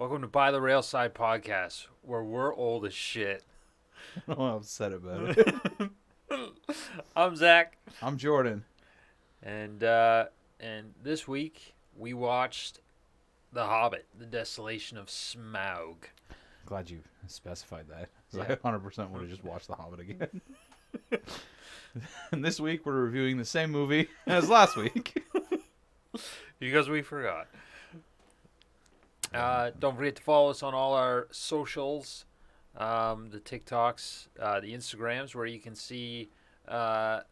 Welcome to By the Railside Podcast, where we're old as shit. I'm upset about it. I'm Zach, I'm Jordan. and this week we watched The Hobbit, The Desolation of Smaug. Glad you specified that. 'Cause Yeah. I 100% would have just watched The Hobbit again. And this week we're reviewing the same movie as last week. Because we forgot. Don't forget to follow us on all our socials, the TikToks, the Instagrams, where you can see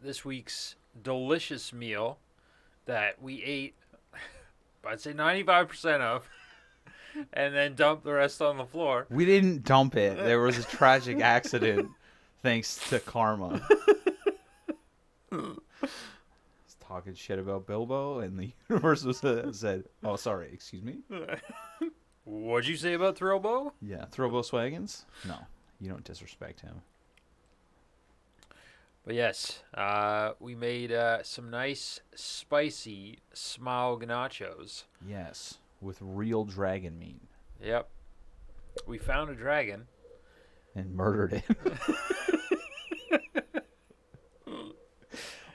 this week's delicious meal that we ate, I'd say 95% of, and then dumped the rest on the floor. We didn't dump it. There was a tragic accident thanks to karma. Talking shit about Bilbo, and the universe was said, "Oh, sorry, excuse me." What'd you say about Thrilbo? Yeah, Thrilbo Swaggins. No, you don't disrespect him. But yes, we made some nice, spicy Smaug nachos. Yes, with real dragon meat Yep. We found a dragon. and murdered it.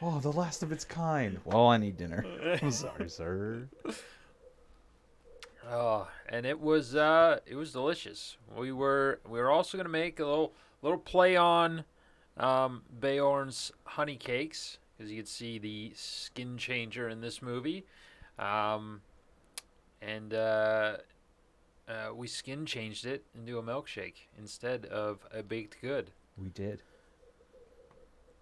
Oh, the last of its kind. Well, I need dinner. I'm sorry, sir. Oh, and it was delicious. We were also gonna make a little play on Beorn's honey cakes, because you could see the skin changer in this movie, and we skin changed it into a milkshake instead of a baked good. We did.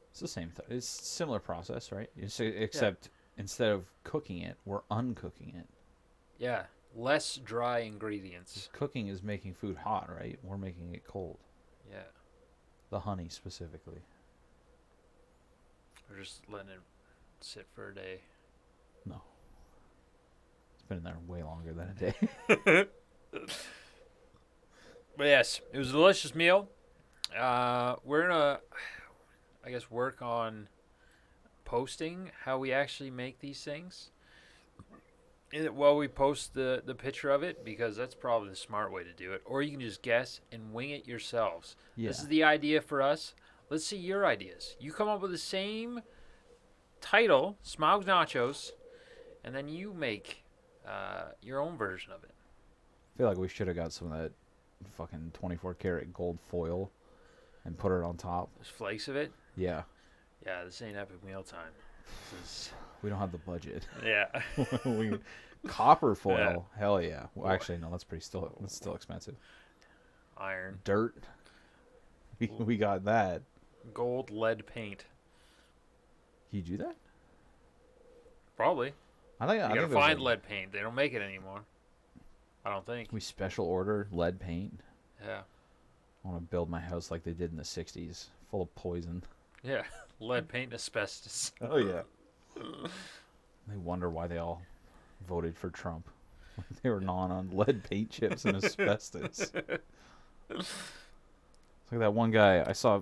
It's the same thing. It's a similar process, right? Except instead of cooking it, we're uncooking it. Yeah, less dry ingredients. Cooking is making food hot, right? We're making it cold. Yeah, The honey specifically. we're just letting it sit for a day. No. It's been in there way longer than a day. But yes, it was a delicious meal. We're gonna, I guess, work on posting how we actually make these things. Well, we post the picture of it, because that's probably the smart way to do it. Or you can just guess and wing it yourselves. Yeah. This is the idea for us. Let's see your ideas. You come up with the same title, Smaug's Nachos, and then you make your own version of it. I feel like we should have got some of that fucking 24 karat gold foil and put it on top. There's flakes of it. Yeah. Yeah, this ain't epic mealtime. This We don't have the budget. is, yeah. Copper foil. Yeah. Hell yeah. Well, actually, no, that's still expensive. Iron. Dirt. We got that. Gold lead paint. Can you do that? Probably. I think You gotta there's find a- lead paint. They don't make it anymore. I don't think. We special order lead paint. Yeah. I want to build my house like they did in the 60s, full of poison. Yeah. Lead paint and asbestos. Oh yeah. They wonder why they all voted for Trump. They were gnawing on lead paint chips and asbestos. It's like that one guy I saw.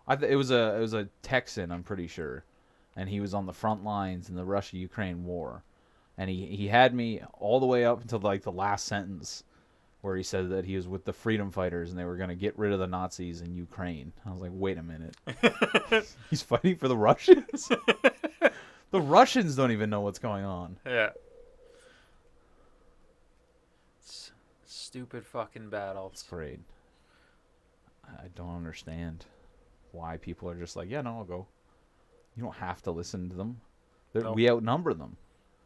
It was a Texan, I'm pretty sure, and he was on the front lines in the Russia-Ukraine war, and he had me all the way up until like the last sentence, where he said that he was with the freedom fighters and they were gonna get rid of the Nazis in Ukraine. I was like, wait a minute, he's fighting for the Russians. The Russians don't even know what's going on. Yeah. Stupid fucking battles. It's great. I don't understand why people are just like, yeah, no, I'll go. You don't have to listen to them. Nope. We outnumber them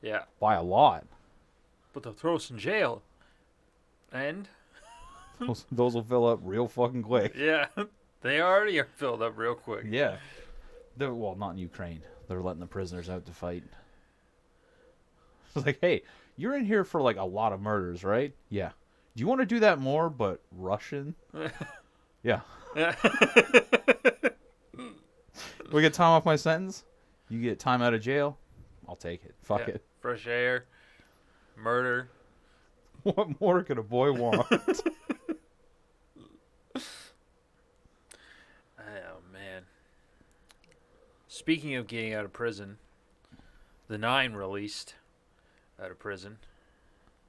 Yeah. by a lot. But they'll throw us in jail. And? Those will fill up real fucking quick. Yeah. They already are filled up real quick. Yeah. Well, not in Ukraine. They're letting the prisoners out to fight. It's like, hey, you're in here for like a lot of murders, right? Yeah. Do you want to do that more, but Russian? Yeah. We get time off my sentence. You get time out of jail. I'll take it. Fuck it. Fresh air. Murder. What more could a boy want? Oh, man. Speaking of getting out of prison, the 9 released out of prison.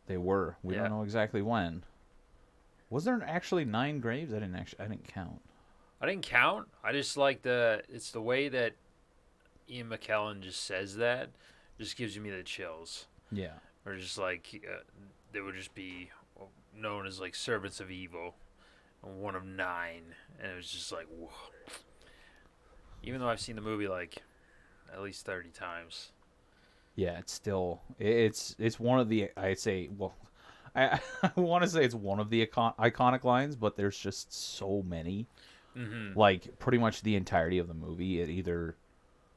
They were. We Yeah. don't know exactly when. Was there actually 9 graves? I didn't count. I didn't count. I just like it's the way that Ian McKellen just says that, just gives me the chills. Yeah. Or just like they would just be known as like servants of evil, one of 9, and it was just like, whoa. Even though I've seen the movie like at least 30 times. Yeah, it's still it's one of the I'd say well, I I want to say it's one of the iconic lines, but there's just so many. Mm-hmm. Like pretty much the entirety of the movie, it either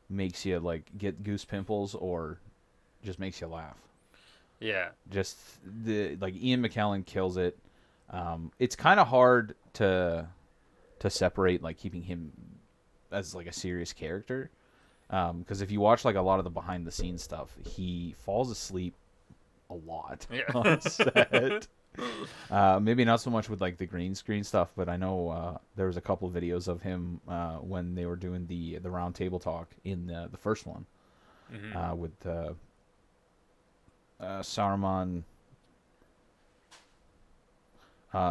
makes you like get goose pimples or just makes you laugh. Yeah. Just the like Ian McKellen kills it. It's kind of hard to separate like keeping him as like a serious character. Because if you watch like a lot of the behind the scenes stuff, he falls asleep a lot on set. Maybe not so much with like the green screen stuff, but I know there was a couple of videos of him when they were doing the round table talk in the first one with Saruman,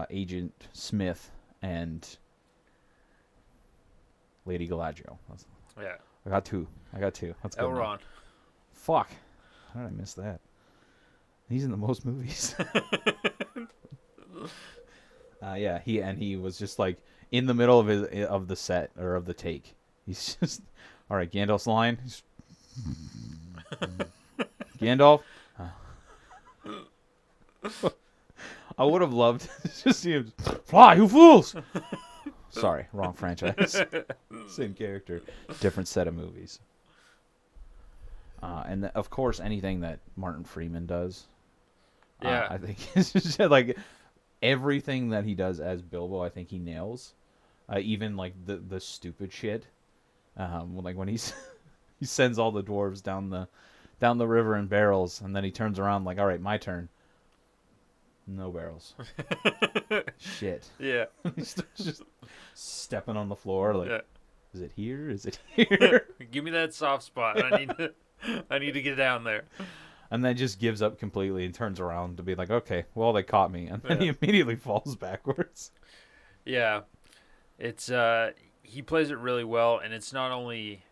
Agent Smith, and Lady Galadriel. Yeah. I got two. That's good. Elrond. Fuck. How did I miss that? He's in the most movies. Yeah, he was just like in the middle of the set or of the take. He's just all right. Gandalf's line. Gandalf. I would have loved to just see him fly. You fools! Sorry, wrong franchise. Same character, different set of movies. And of course, anything that Martin Freeman does. Yeah, I think it's just like everything that he does as Bilbo. I think he nails. Even like the stupid shit. Like when he sends all the dwarves down the river in barrels, and then he turns around like, all right, my turn. No barrels. Shit. Yeah. He's just stepping on the floor like, Yeah. Is it here? Is it here? Give me that soft spot. I need to get down there. And then just gives up completely and turns around to be like, okay, well, they caught me. And then he immediately falls backwards. Yeah. It's he plays it really well, and it's not only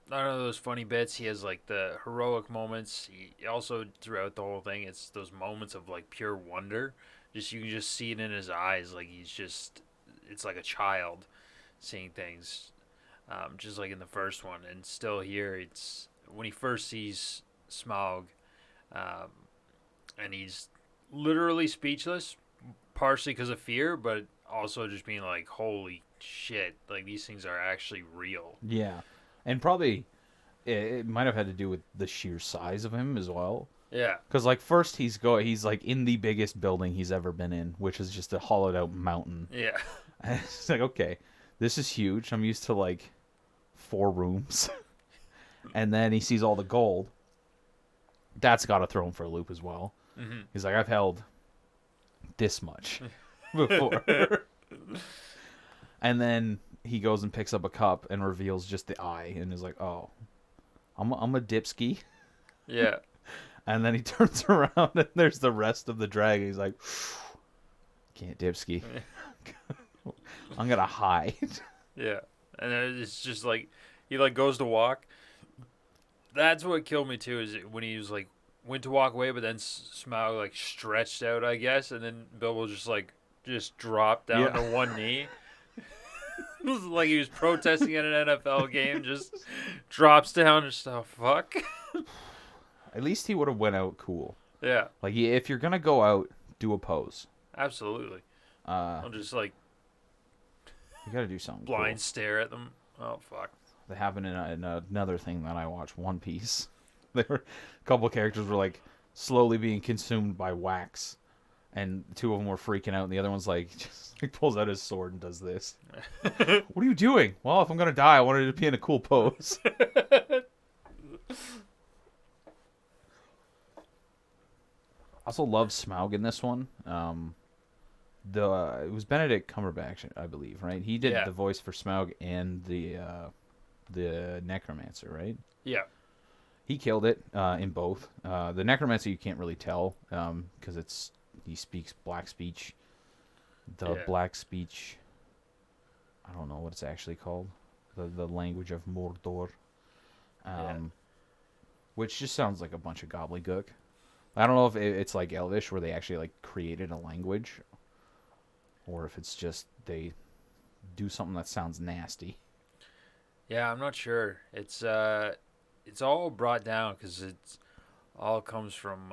not only those funny bits. He has like the heroic moments. He also throughout the whole thing, it's those moments of like pure wonder. Just you can just see it in his eyes, like it's like a child seeing things, just like in the first one. And still here, it's when he first sees Smaug, and he's literally speechless, partially because of fear, but also just being like, holy shit, like these things are actually real. Yeah. And probably it might have had to do with the sheer size of him as well. Yeah. Because like first he's like in the biggest building he's ever been in, which is just a hollowed out mountain. Yeah. And it's like, okay, this is huge. I'm used to like 4 rooms. And then he sees all the gold. That's got to throw him for a loop as well. Mm-hmm. He's like, I've held this much before. And then he goes and picks up a cup and reveals just the eye and is like, oh, I'm a dipski. Yeah. And then he turns around and there's the rest of the dragon. He's like, can't dipski. I'm going to hide. Yeah. And then it's just like, he like goes to walk. That's what killed me too, is when he was like, went to walk away, but then Smaug like stretched out, I guess. And then Bilbo just dropped down to one knee. It was like he was protesting at an NFL game, just drops down and just, oh, fuck. At least he would have went out cool. Yeah. Like, if you're going to go out, do a pose. Absolutely. I'll just like you got to do something blind cool. stare at them. Oh, fuck. That happened in another thing that I watched, One Piece. There were a couple of characters were like slowly being consumed by wax. And 2 of them were freaking out, and the other one's like, just like pulls out his sword and does this. What are you doing? Well, if I'm gonna die, I wanted it to be in a cool pose. I also love Smaug in this one. It was Benedict Cumberbatch, I believe, right? He did the voice for Smaug and the Necromancer, right? Yeah. He killed it in both. The Necromancer you can't really tell because he speaks black speech, the black speech. I don't know what it's actually called. The language of Mordor. Which just sounds like a bunch of gobbledygook. I don't know if it's like Elvish where they actually like created a language, or if it's just they do something that sounds nasty. Yeah, I'm not sure. It's all brought down because it's all comes from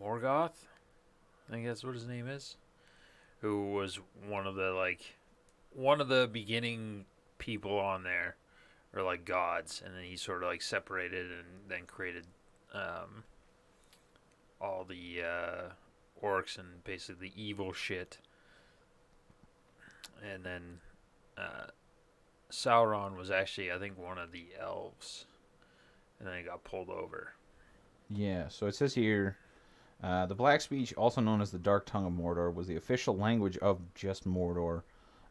Morgoth. I think that's what his name is. Who was one of the beginning people on there, or like gods, and then he sort of like separated and then created all the orcs and basically evil shit. And then Sauron was actually, I think, one of the elves, and then he got pulled over. Yeah, so it says here, the Black Speech, also known as the Dark Tongue of Mordor, was the official language of just Mordor,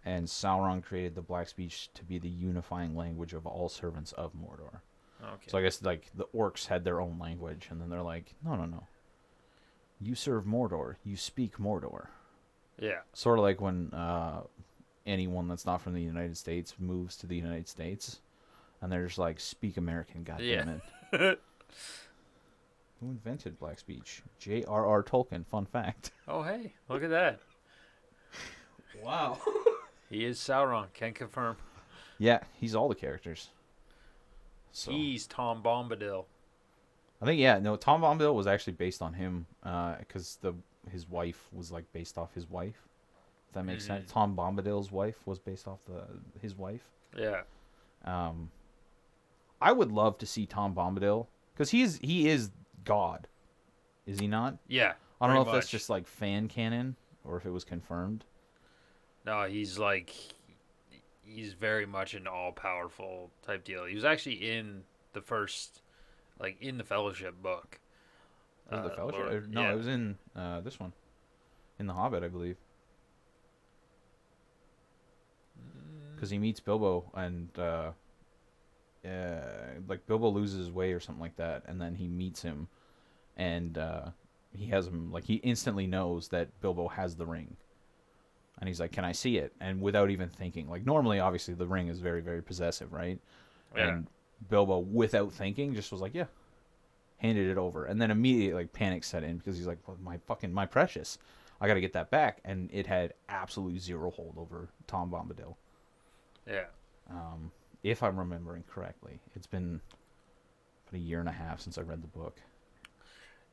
and Sauron created the Black Speech to be the unifying language of all servants of Mordor. Okay. So I guess like the orcs had their own language, and then they're like, no. You serve Mordor. You speak Mordor. Yeah. Sort of like when anyone that's not from the United States moves to the United States, and they're just like, speak American, goddammit. Yeah. Who invented Black Speech? J.R.R. Tolkien. Fun fact. Oh, hey, look at that. Wow. He is Sauron. Can confirm. Yeah, he's all the characters. So He's Tom Bombadil. I think Tom Bombadil was actually based on him because his wife was like based off his wife. If that makes sense. Tom Bombadil's wife was based off his wife. Yeah. I would love to see Tom Bombadil because he is God, is he not? Yeah. I don't know if that's just like fan canon or if it was confirmed. No, he's very much an all-powerful type deal. He was actually in the first, like, in the Fellowship book. Was it the Fellowship? No, yeah. It was in this one. In The Hobbit, I believe. Because he meets Bilbo and, like, Bilbo loses his way or something like that, and then he meets him, and he has him, like, he instantly knows that Bilbo has the ring. And he's like, can I see it? And without even thinking. Like, normally, obviously, the ring is very, very possessive, right? Yeah. And Bilbo, without thinking, just was like, yeah. Handed it over. And then immediately, like, panic set in because he's like, well, my precious. I got to get that back. And it had absolutely zero hold over Tom Bombadil. Yeah. If I'm remembering correctly. It's been about a year and a half since I read the book.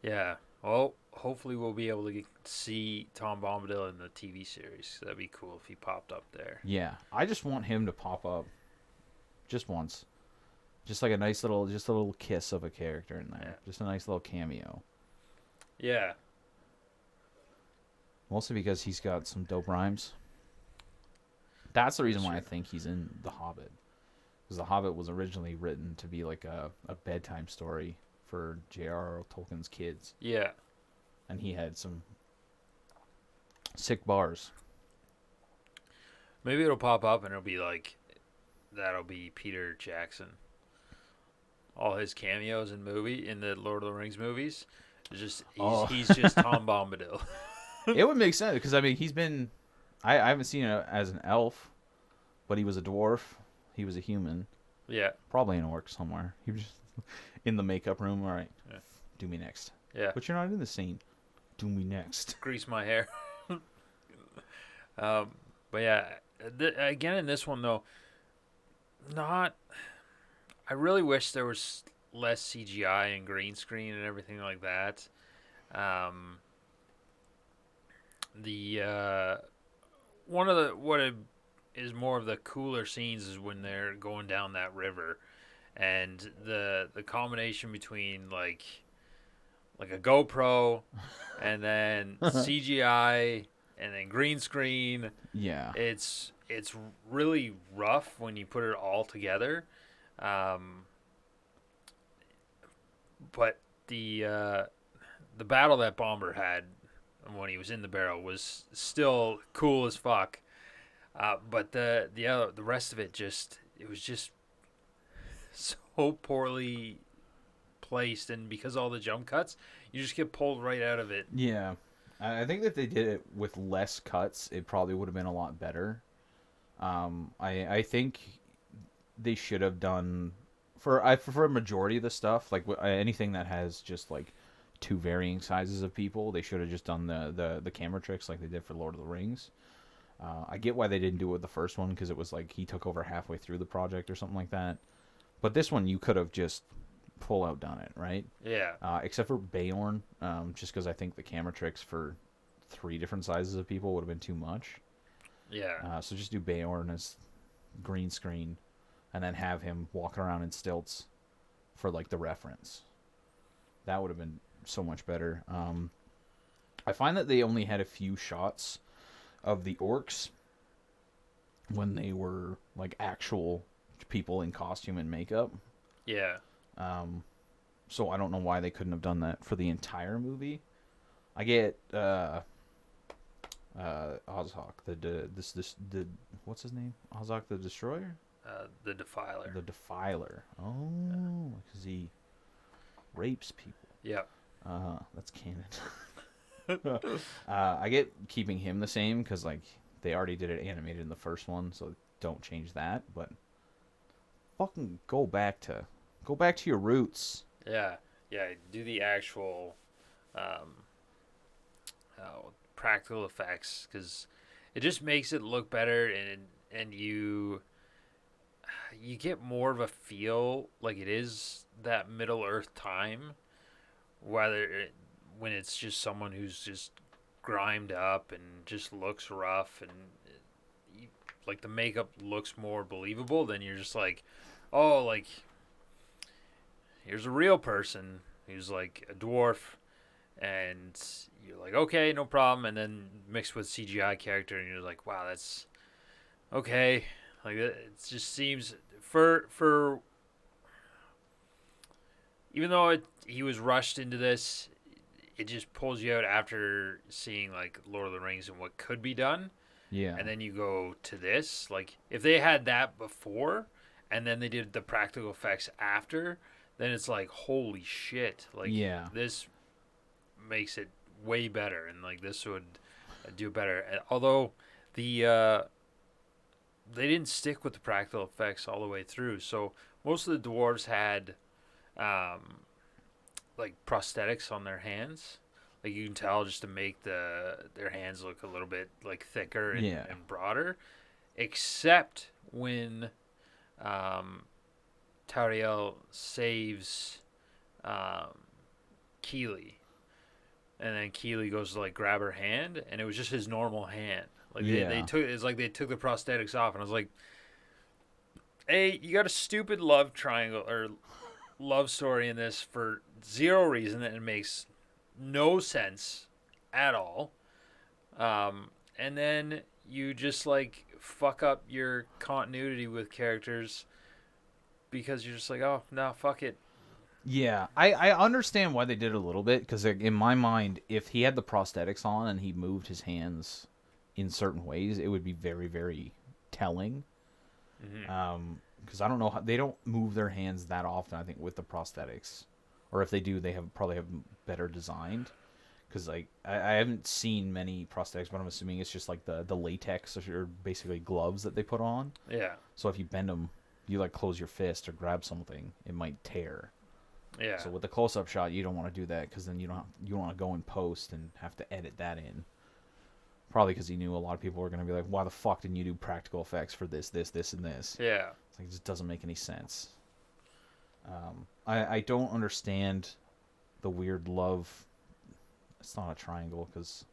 Yeah. Well, hopefully we'll be able to see Tom Bombadil in the TV series. That'd be cool if he popped up there. Yeah. I just want him to pop up just once. Just like a little kiss of a character in there. Yeah. Just a nice little cameo. Yeah. Mostly because he's got some dope rhymes. That's the reason why I think he's in The Hobbit. Because The Hobbit was originally written to be like a bedtime story for J.R.R. Tolkien's kids. Yeah. And he had some sick bars. Maybe it'll pop up and it'll be like, that'll be Peter Jackson. All his cameos in the Lord of the Rings movies, he's just Tom Bombadil. It would make sense because I mean he's been, I haven't seen it as an elf, but he was a dwarf, he was a human, yeah, probably an orc somewhere. He was just in the makeup room. All right, yeah. Do me next. Yeah, but you're not in the scene. Do me next. Grease my hair. But yeah, again in this one though, I really wish there was less CGI and green screen and everything like that. What is more of the cooler scenes is when they're going down that river, and the combination between like a GoPro and then CGI and then green screen. Yeah, it's really rough when you put it all together. But the battle that Bomber had when he was in the barrel was still cool as fuck. But the rest of it it was just so poorly placed, and because all the jump cuts, you just get pulled right out of it. Yeah. I think if they did it with less cuts, it probably would have been a lot better. I think they should have done for a majority of the stuff, like anything that has just like two varying sizes of people, they should have just done the camera tricks like they did for Lord of the Rings. I get why they didn't do it with the first one, because it was like he took over halfway through the project or something like that. But this one, you could have just full out done it, right? Yeah. Except for Beorn, just because I think the camera tricks for three different sizes of people would have been too much. Yeah. So just do Beorn as green screen, and then have him walking around in stilts for like the reference. That would have been so much better. I find that they only had a few shots of the orcs when they were like actual people in costume and makeup. Yeah. So I don't know why they couldn't have done that for the entire movie. I get Ozhok, the what's his name? Ozhok the Destroyer? The Defiler. The Defiler. Oh, because he rapes people. Yep. That's canon. I get keeping him the same because like they already did it animated in the first one, so don't change that. But fucking go back to your roots. Yeah. Yeah. Do the actual practical effects, because it just makes it look better, and you get more of a feel like it is that Middle Earth time, when it's just someone who's just grimed up and just looks rough, and like the makeup looks more believable. Then you're just like, oh, like here's a real person who's like a dwarf, and you're like, okay, no problem. And then mixed with CGI character, and you're like, wow, that's okay. Like it just seems for even though he was rushed into this, it just pulls you out after seeing like Lord of the Rings and what could be done. Yeah. And then you go to this. Like if they had that before, and then they did the practical effects after, then it's like, holy shit! Like yeah. This makes it way better, and like this would do better. And although the they didn't stick with the practical effects all the way through, so most of the dwarves had like prosthetics on their hands. Like you can tell just to make their hands look a little bit like thicker and broader, except when Tauriel saves Keely, and then Keely goes to like grab her hand, and it was just his normal hand. Like they took it's like they took the prosthetics off, and I was like, hey, you got a stupid love triangle or love story in this for zero reason, and it makes no sense at all. And then you just like fuck up your continuity with characters because you're just like, oh no, fuck it. Yeah, I understand why they did it a little bit, because in my mind, if he had the prosthetics on and he moved his hands in certain ways, it would be very, very telling. Mm-hmm. Because I don't know how, they don't move their hands that often, I think, with the prosthetics, or if they do, they probably have better designed. Because like I haven't seen many prosthetics, but I'm assuming it's just like the latex or basically gloves that they put on. Yeah. So if you bend them, you like close your fist or grab something, it might tear. Yeah. So with the close-up shot, you don't want to do that, because then you don't want to go in post and have to edit that in. Probably because he knew a lot of people were going to be like, why the fuck didn't you do practical effects for this, and this? Yeah. It's like, it just doesn't make any sense. I don't understand the weird love. It's not a triangle, because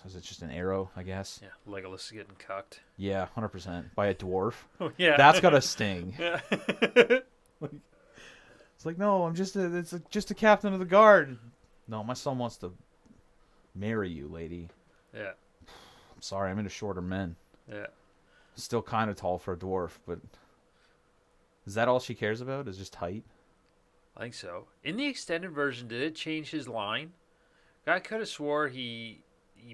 is it just an arrow, I guess? Yeah. Legolas is getting cucked. Yeah, 100%. By a dwarf. Oh, yeah. That's got to sting. Yeah. It's like, no, it's just a captain of the guard. No, my son wants to marry you, lady. Yeah. I'm sorry, I'm into shorter men. Yeah. Still kind of tall for a dwarf, but is that all she cares about? Is just height? I think so. In the extended version, did it change his line? I could have swore he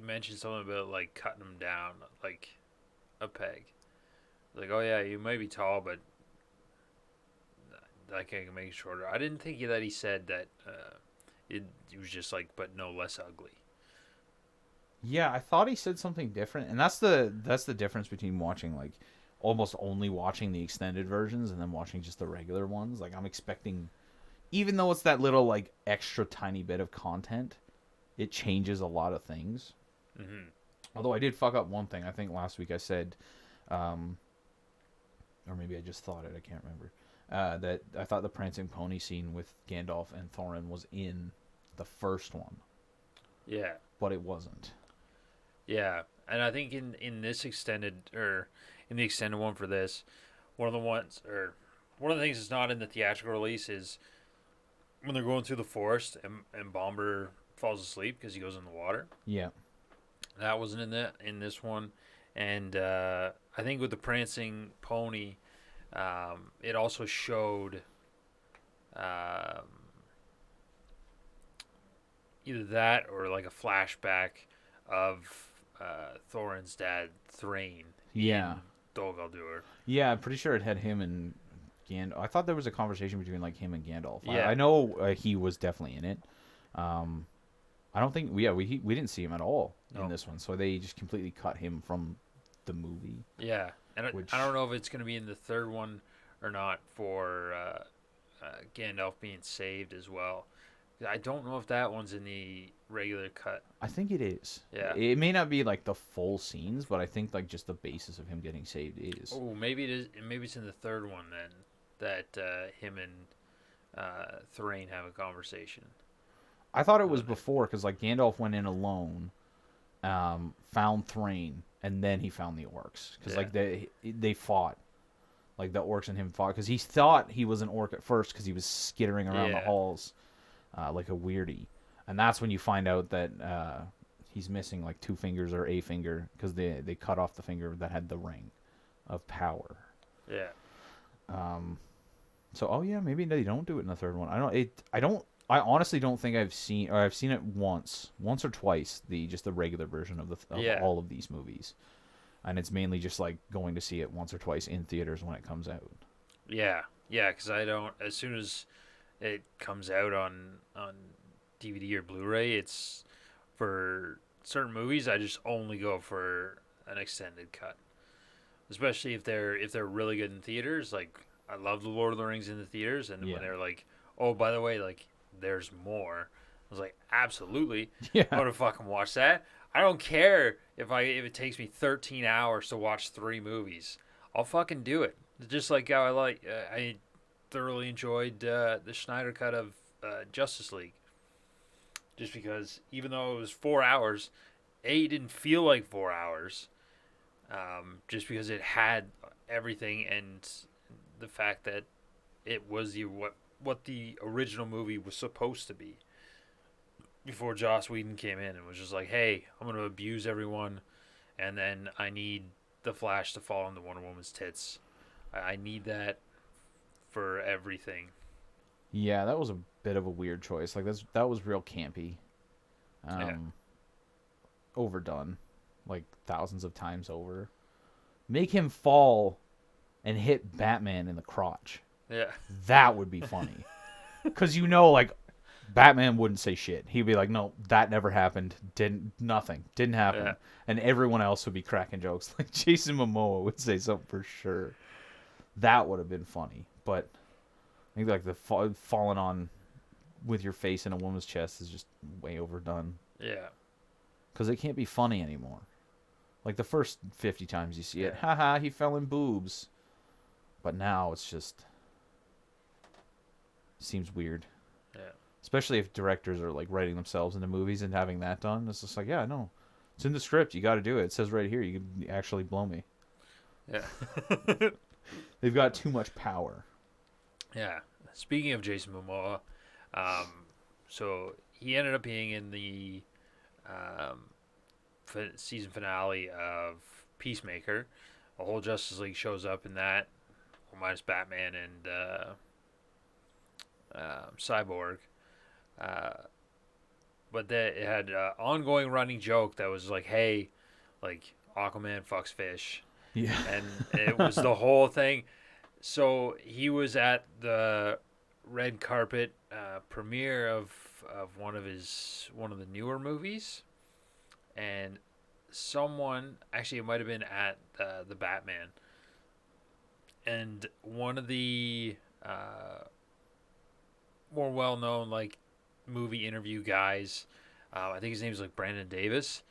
mentioned something about like cutting him down like a peg. Like, oh yeah, you might be tall, but I can make it shorter. I didn't think that he said that it was just like, but no less ugly. Yeah, I thought he said something different, and that's the difference between watching like almost only watching the extended versions and then watching just the regular ones. Like I'm expecting, even though it's that little like extra tiny bit of content, it changes a lot of things. Hmm. Although I did fuck up one thing. I think last week I said, um, or maybe I just thought it. I can't remember. That I thought the prancing pony scene with Gandalf and Thorin was in the first one, Yeah. but it wasn't. Yeah. And I think in this extended, or in the extended one for this, one of the things that's not in the theatrical release is when they're going through the forest and Bomber falls asleep because he goes in the water. Yeah. That wasn't in this one, and I think with the prancing pony, it also showed um, either that or like a flashback of Thorin's dad Thrain Yeah. in Dol Guldur. Yeah, I'm pretty sure it had him and Gandalf. I thought there was a conversation between like him and Gandalf. I Yeah, know he was definitely in it. Um, I don't think we didn't see him at all in no, this one, so they just completely cut him from the movie. yeah, and Which I don't know if it's going to be in the third one or not for Gandalf being saved as well. I don't know if that one's in the regular cut. I think it is. Yeah. It may not be like the full scenes, but I think like just the basis of him getting saved is. Oh, maybe it is. Maybe it's in the third one then that him and Thrain have a conversation. I thought it was before because like Gandalf went in alone, found Thrain, and then he found the orcs because Yeah. like they fought. Like the orcs and him fought because he thought he was an orc at first because he was skittering around the Yeah. halls like a weirdie, and that's when you find out that he's missing like two fingers or a finger because they cut off the finger that had the ring of power. Yeah. So oh yeah, maybe they don't do it in the third one. I honestly don't think I've seen it once or twice, the regular version of Yeah. all of these movies, and it's mainly just like going to see it once or twice in theaters when it comes out. Yeah. Yeah. Because I don't. As soon as it comes out on DVD or Blu-ray, it's for certain movies. I just only go for an extended cut, especially if they're really good in theaters. Like I love the Lord of the Rings in the theaters, and Yeah, when they're like, oh, by the way, like there's more. I was like, absolutely, yeah, I'm gonna fucking watch that. I don't care if it takes me 13 hours to watch 3 movies. I'll fucking do it. Just like how I thoroughly enjoyed the Schneider cut of Justice League. Just because even though it was 4 hours, it didn't feel like 4 hours. Just because it had everything and the fact that it was what the original movie was supposed to be. Before Joss Whedon came in and was just like, "Hey, I'm gonna abuse everyone, and then I need the Flash to fall into Wonder Woman's tits. I need that for everything." yeah. That was a bit of a weird choice. Like that was real campy, Yeah, um, overdone, like thousands of times over. Make him fall and hit Batman in the crotch. yeah, That would be funny. Because like Batman wouldn't say shit. He'd be like, "No, that never happened. Didn't yeah, happen." And everyone else would be cracking jokes. Like Jason Momoa would say something for sure. That would have been funny. But I think like the falling on with your face in a woman's chest is just way overdone. yeah, Because it can't be funny anymore. Like the first 50 times you see it, yeah, haha, he fell in boobs. But now it's just seems weird. yeah, Especially if directors are like writing themselves into movies and having that done. It's just like, yeah, no. It's in the script. You got to do it. It says right here, you can actually blow me. yeah, They've got too much power. yeah. Speaking of Jason Momoa, um, so he ended up being in the um, season finale of Peacemaker. A whole Justice League shows up in that, well, minus Batman and Cyborg. Uh, but that it had an ongoing running joke that was like, "Hey, like Aquaman fucks fish," Yeah. and it was the whole thing. So he was at the red carpet premiere of one of the newer movies, and someone, actually, it might have been at the Batman, and one of the more well-known like movie interview guys, I think his name's like Brandon Davis.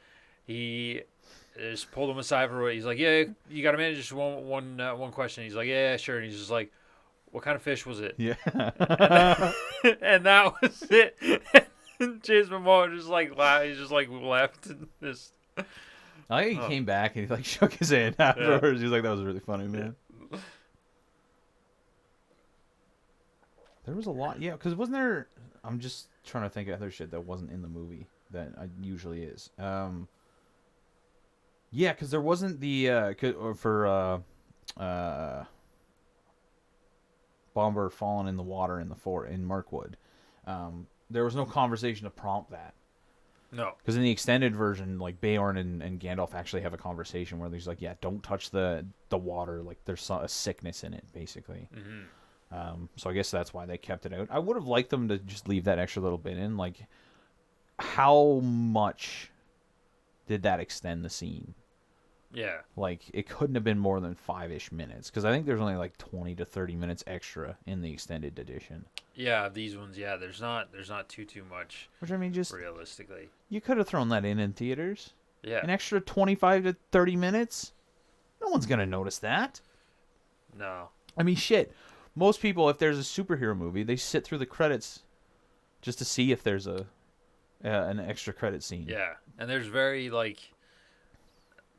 He just pulled him aside for what he's like. Yeah, you got to manage just one question. He's like, yeah, sure. And he's just like, what kind of fish was it? Yeah. And that was it. And James Momoa just like laughed. He just like left and just. I think he came back and he like shook his hand afterwards. He was like, "That was really funny, man." There was a lot, yeah. Because wasn't there? I'm just trying to think of other shit that wasn't in the movie that usually is. Yeah, because there wasn't the for Bomber falling in the water in the fort in Mirkwood. There was no conversation to prompt that. No. Because in the extended version, like Beorn and Gandalf actually have a conversation where he's like, "Yeah, don't touch the water. Like there's a sickness in it, basically." Mm-hmm. So I guess that's why they kept it out. I would have liked them to just leave that extra little bit in. Like, how much did that extend the scene? Yeah. Like, it couldn't have been more than 5-ish minutes. Because I think there's only like 20 to 30 minutes extra in the extended edition. Yeah, these ones. Yeah, there's not too much. Which, I mean, just realistically, you could have thrown that in theaters. Yeah. An extra 25 to 30 minutes. No one's gonna notice that. No. I mean, shit. Most people, if there's a superhero movie, they sit through the credits just to see if there's an extra credit scene. Yeah, and there's very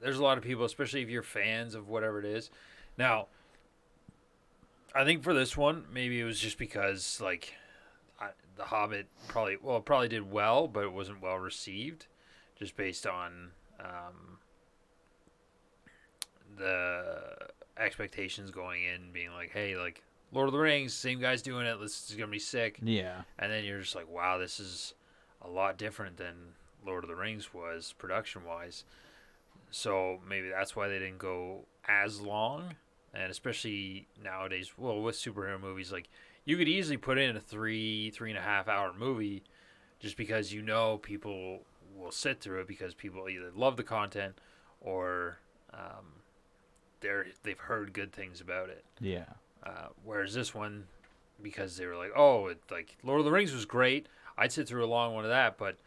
there's a lot of people, especially if you're fans of whatever it is. Now, I think for this one, maybe it was just because the Hobbit probably did well, but it wasn't well received, just based on the expectations going in, being like, hey, like Lord of the Rings, same guy's doing it. This is gonna be sick. Yeah. And then you're just like, wow, this is a lot different than Lord of the Rings was production wise. So maybe that's why they didn't go as long. And especially nowadays, well, with superhero movies, like you could easily put in a 3.5 hour movie just because people will sit through it because people either love the content or they've heard good things about it. Yeah. Whereas this one, because they were like, oh, like Lord of the Rings was great, I'd sit through a long one of that, but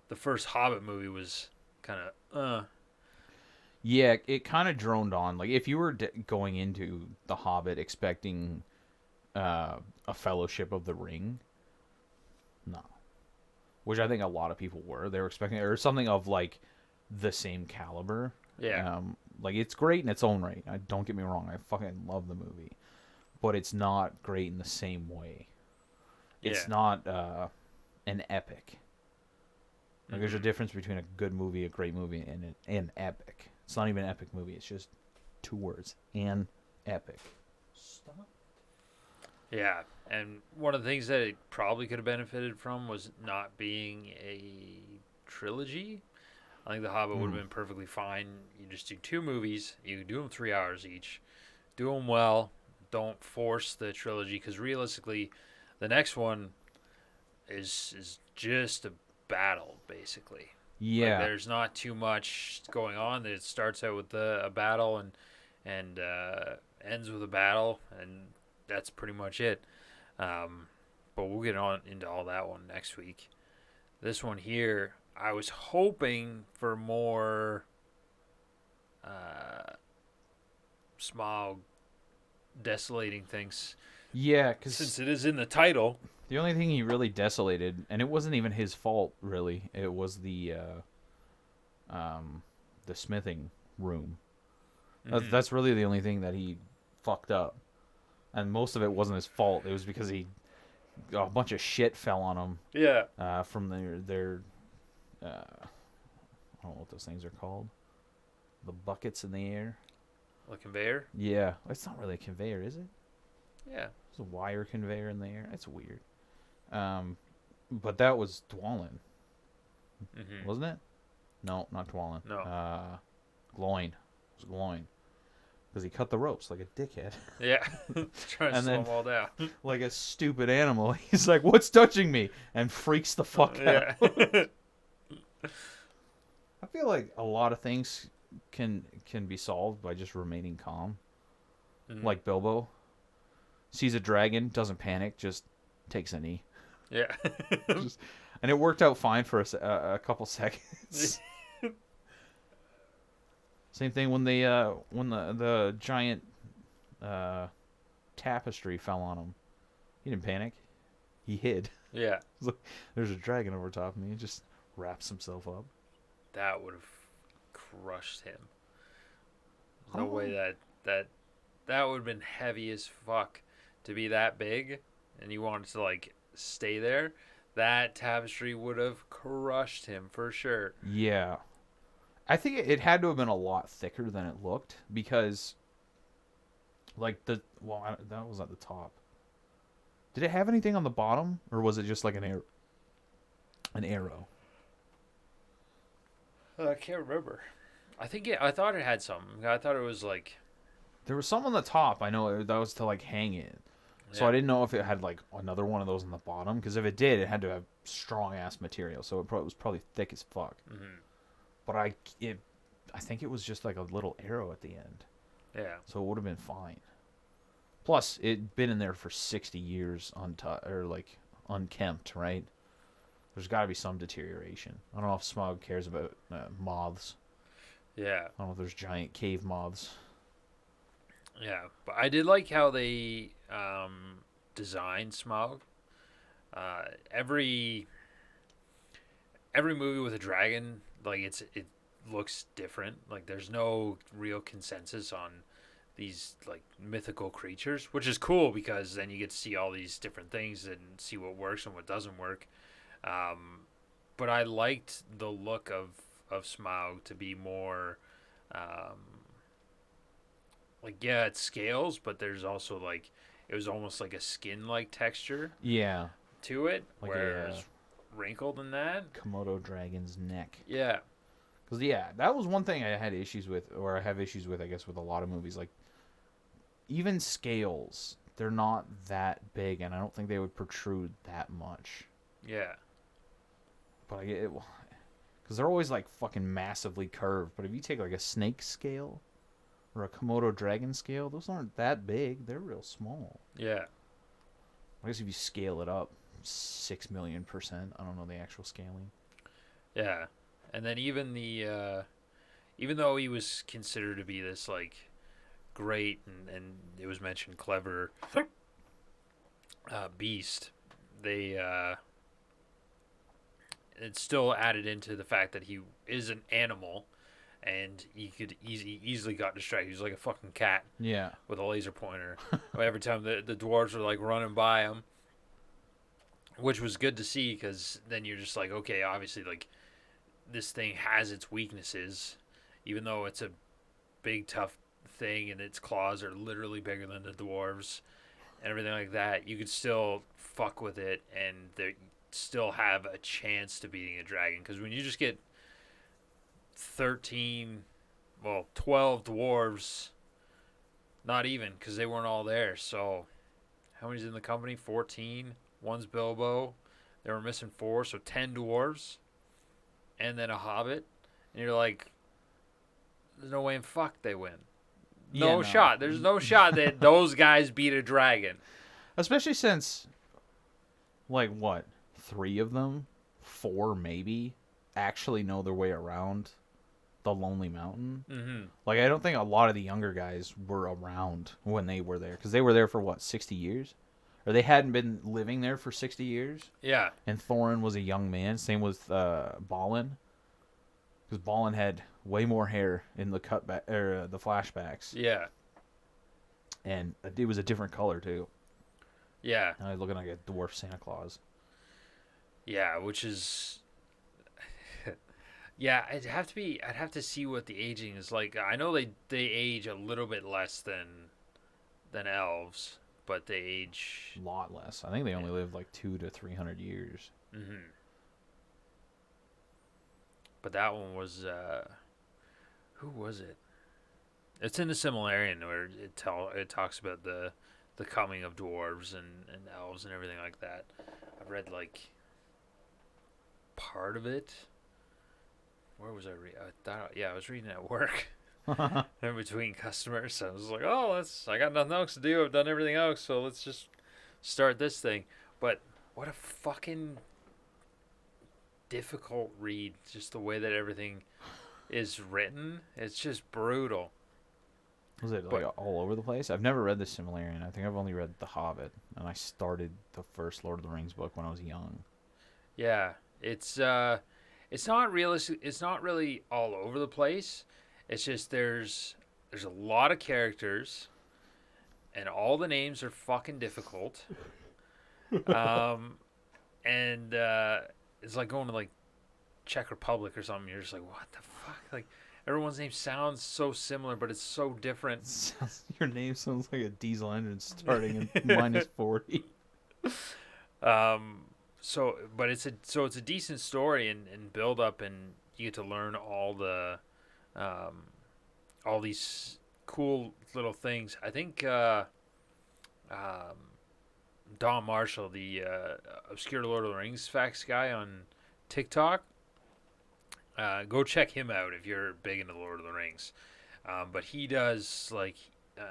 the first Hobbit movie was kind of Yeah, it kind of droned on. Like, if you were going into The Hobbit expecting a Fellowship of the Ring, no. Which I think a lot of people were. They were expecting, or something of, like, the same caliber. Yeah. Like, it's great in its own right. Don't get me wrong. I fucking love the movie. But it's not great in the same way. It's not an epic. Like, there's a difference between a good movie, a great movie, and an epic. It's not even an epic movie. It's just 2 words. An epic. Stop. Yeah, and one of the things that it probably could have benefited from was not being a trilogy. I think The Hobbit would have been perfectly fine. You just do 2 movies. You can do them 3 hours each. Do them well. Don't force the trilogy, because realistically, the next one is just a battle, basically. Yeah. Like, there's not too much going on. It starts out with a battle and ends with a battle, and that's pretty much it. But we'll get on into all that one next week. This one here, I was hoping for more Smaug desolating things. Yeah, because since it is in the title. The only thing he really desolated, and it wasn't even his fault, really, it was the smithing room. That's really the only thing that he fucked up. And most of it wasn't his fault. It was because a bunch of shit fell on him. Yeah. From their I don't know what those things are called. The buckets in the air. A conveyor? Yeah. It's not really a conveyor, is it? Yeah. It's a wire conveyor in the air. It's weird. But that was Dwalin. Wasn't it? No, not Dwalin. No. Gloin. It was Gloin. Because he cut the ropes like a dickhead. Yeah. Trying to slow them all down. Like a stupid animal. He's like, what's touching me? And freaks the fuck out. Yeah. feel like a lot of things can be solved by just remaining calm. Mhm. Like Bilbo sees a dragon, doesn't panic, just takes a knee. Yeah. Just, and it worked out fine for a couple seconds. Same thing when the giant tapestry fell on him. He didn't panic. He hid. Yeah. There's a dragon over top of me. He just wraps himself up. That would have crushed him. No way that would have been heavy as fuck to be that big, and you wanted to like stay there. That tapestry would have crushed him for sure. Yeah. I think it had to have been a lot thicker than it looked because, like, that was at the top. Did it have anything on the bottom, or was it just like an arrow? I can't remember. I thought it had something. I thought it was like. There was some on the top. I know that was to like hang it. So Yeah. I didn't know if it had like another one of those on the bottom, because if it did, it had to have strong ass material. So it was probably thick as fuck. Mm-hmm. But I think it was just like a little arrow at the end. Yeah. So it would have been fine. Plus, it'd been in there for 60 years unkempt, right? There's got to be some deterioration. I don't know if Smaug cares about moths. Yeah. I don't know if there's giant cave moths. Yeah, but I did like how they designed Smaug. Every movie with a dragon, like it looks different. Like there's no real consensus on these like mythical creatures, which is cool because then you get to see all these different things and see what works and what doesn't work. But I liked the look of Smaug to be more. Like yeah, it scales, but there's also like it was almost like a skin-like texture Yeah. to it, Like where it's wrinkled in that. Komodo dragon's neck. Yeah, Because, yeah, that was one thing I had issues with, or I have issues with, I guess, with a lot of movies. Like, even scales, they're not that big, and I don't think they would protrude that much. yeah, But I get it. Because they're always, like, fucking massively curved. But if you take, like, a snake scale or a Komodo dragon scale, those aren't that big. They're real small. yeah, I guess if you scale it up 6 million%, I don't know the actual scaling. yeah. And then even the even though he was considered to be this like great and it was mentioned clever beast, they it still added into the fact that he is an animal, and he could easily got distracted. He was like a fucking cat Yeah. with a laser pointer. Every time the dwarves were like running by him, which was good to see because then you're just like, okay, obviously like this thing has its weaknesses, even though it's a big tough thing and its claws are literally bigger than the dwarves and everything like that. You could still fuck with it and they still have a chance to beating a dragon, because when you just get 12 dwarves, not even, because they weren't all there. So how many's in the company? 14. One's Bilbo. They were missing 4, so 10 dwarves, and then a hobbit. And you're like, there's no way in fuck they win. No shot. There's no shot that those guys beat a dragon. Especially since, like, what, 3 of them, 4 maybe, actually know their way around the Lonely Mountain. Mm-hmm. Like, I don't think a lot of the younger guys were around when they were there, because they were there for, what, 60 years? Or they hadn't been living there for 60 years? Yeah. And Thorin was a young man. Same with Balin. Because Balin had way more hair in the the flashbacks. Yeah. And it was a different color, too. Yeah. And I was looking like a dwarf Santa Claus. Yeah, which is yeah, I'd have to see what the aging is like. I know they age a little bit less than elves, but they age A lot less. I think they only lived like 200 to 300 years. Mm-hmm. But that one was who was it? It's in the Silmarillion where it talks about the coming of dwarves and elves and everything like that. I've read like part of it. where was I reading? I was reading at work. In between customers, so I was like, "Oh, I got nothing else to do. I've done everything else, so let's just start this thing." But what a fucking difficult read! Just the way that everything is written, it's just brutal. Was it like But all over the place? I've never read the Silmarillion. I think I've only read The Hobbit, and I started the first Lord of the Rings book when I was young. yeah, it's not realistic. It's not really all over the place. It's just there's a lot of characters, and all the names are fucking difficult. Um, and it's like going to like Czech Republic or something. You're just like, what the fuck? Like everyone's name sounds so similar, but it's so different. Your name sounds like a diesel engine starting in -40. Um, but it's a decent story and build up, and you get to learn um, all these cool little things. I think um, Don Marshall, the obscure Lord of the Rings facts guy on TikTok. Go check him out if you're big into Lord of the Rings. But he does like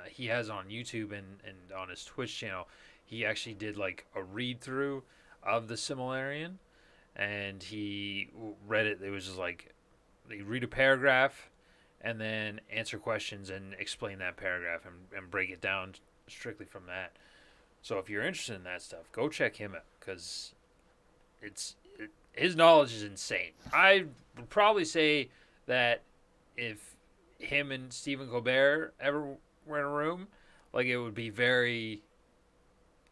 he has on YouTube and on his Twitch channel. He actually did like a read through of the Silmarillion, and he read it. It was just like you read a paragraph, and then answer questions and explain that paragraph and break it down strictly from that. So if you're interested in that stuff, go check him out because his knowledge is insane. I would probably say that if him and Stephen Colbert ever were in a room, like it would be very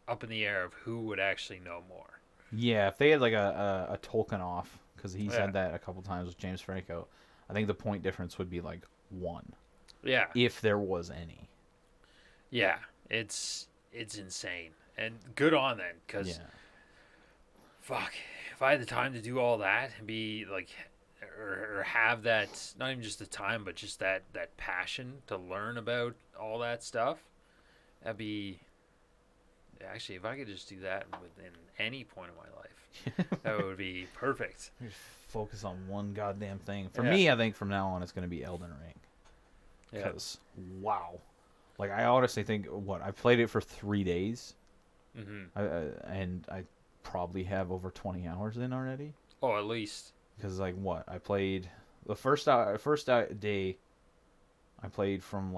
up in the air of who would actually know more. Yeah, if they had like a Tolkien off, because he Yeah, said that a couple times with James Franco, I think the point difference would be like 1, yeah, if there was any. yeah. It's insane and good on them because Yeah. fuck, if I had the time to do all that and be like, or have that, not even just the time, but just that passion to learn about all that stuff, that'd be actually if I could just do that within any point of my life, that would be perfect. Just focus on one goddamn thing. For Yeah, me, I think from now on it's going to be Elden Ring. yeah. Because, wow. Like, I honestly think, I played it for 3 days, and I probably have over 20 hours in already. Oh, at least. Because, like, I played, the first day, I played from,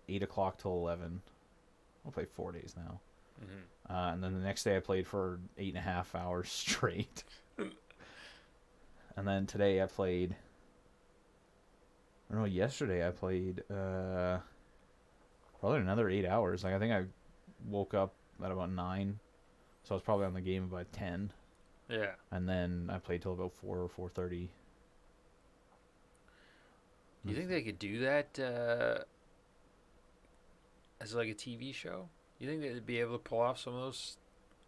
8 o'clock till 11. I'll play 4 days now. And then the next day I played for 8.5 hours straight. And then today I played, yesterday I played, probably another 8 hours. Like, I think I woke up at about 9, so I was probably on the game by 10. Yeah. And then I played till about 4 or 4:30. Do you think they could do that as like a TV show? You think they'd be able to pull off some of those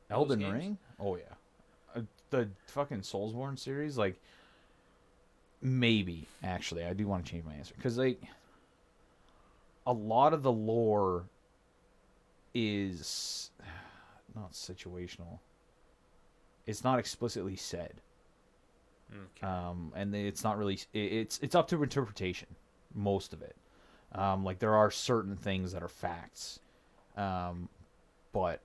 Elden games? Ring? Oh yeah, the fucking Soulsborne series. Like, maybe actually, I do want to change my answer because like a lot of the lore is not situational. It's not explicitly said. Okay. And it's not really. It's up to interpretation. Most of it. Like, there are certain things that are facts, but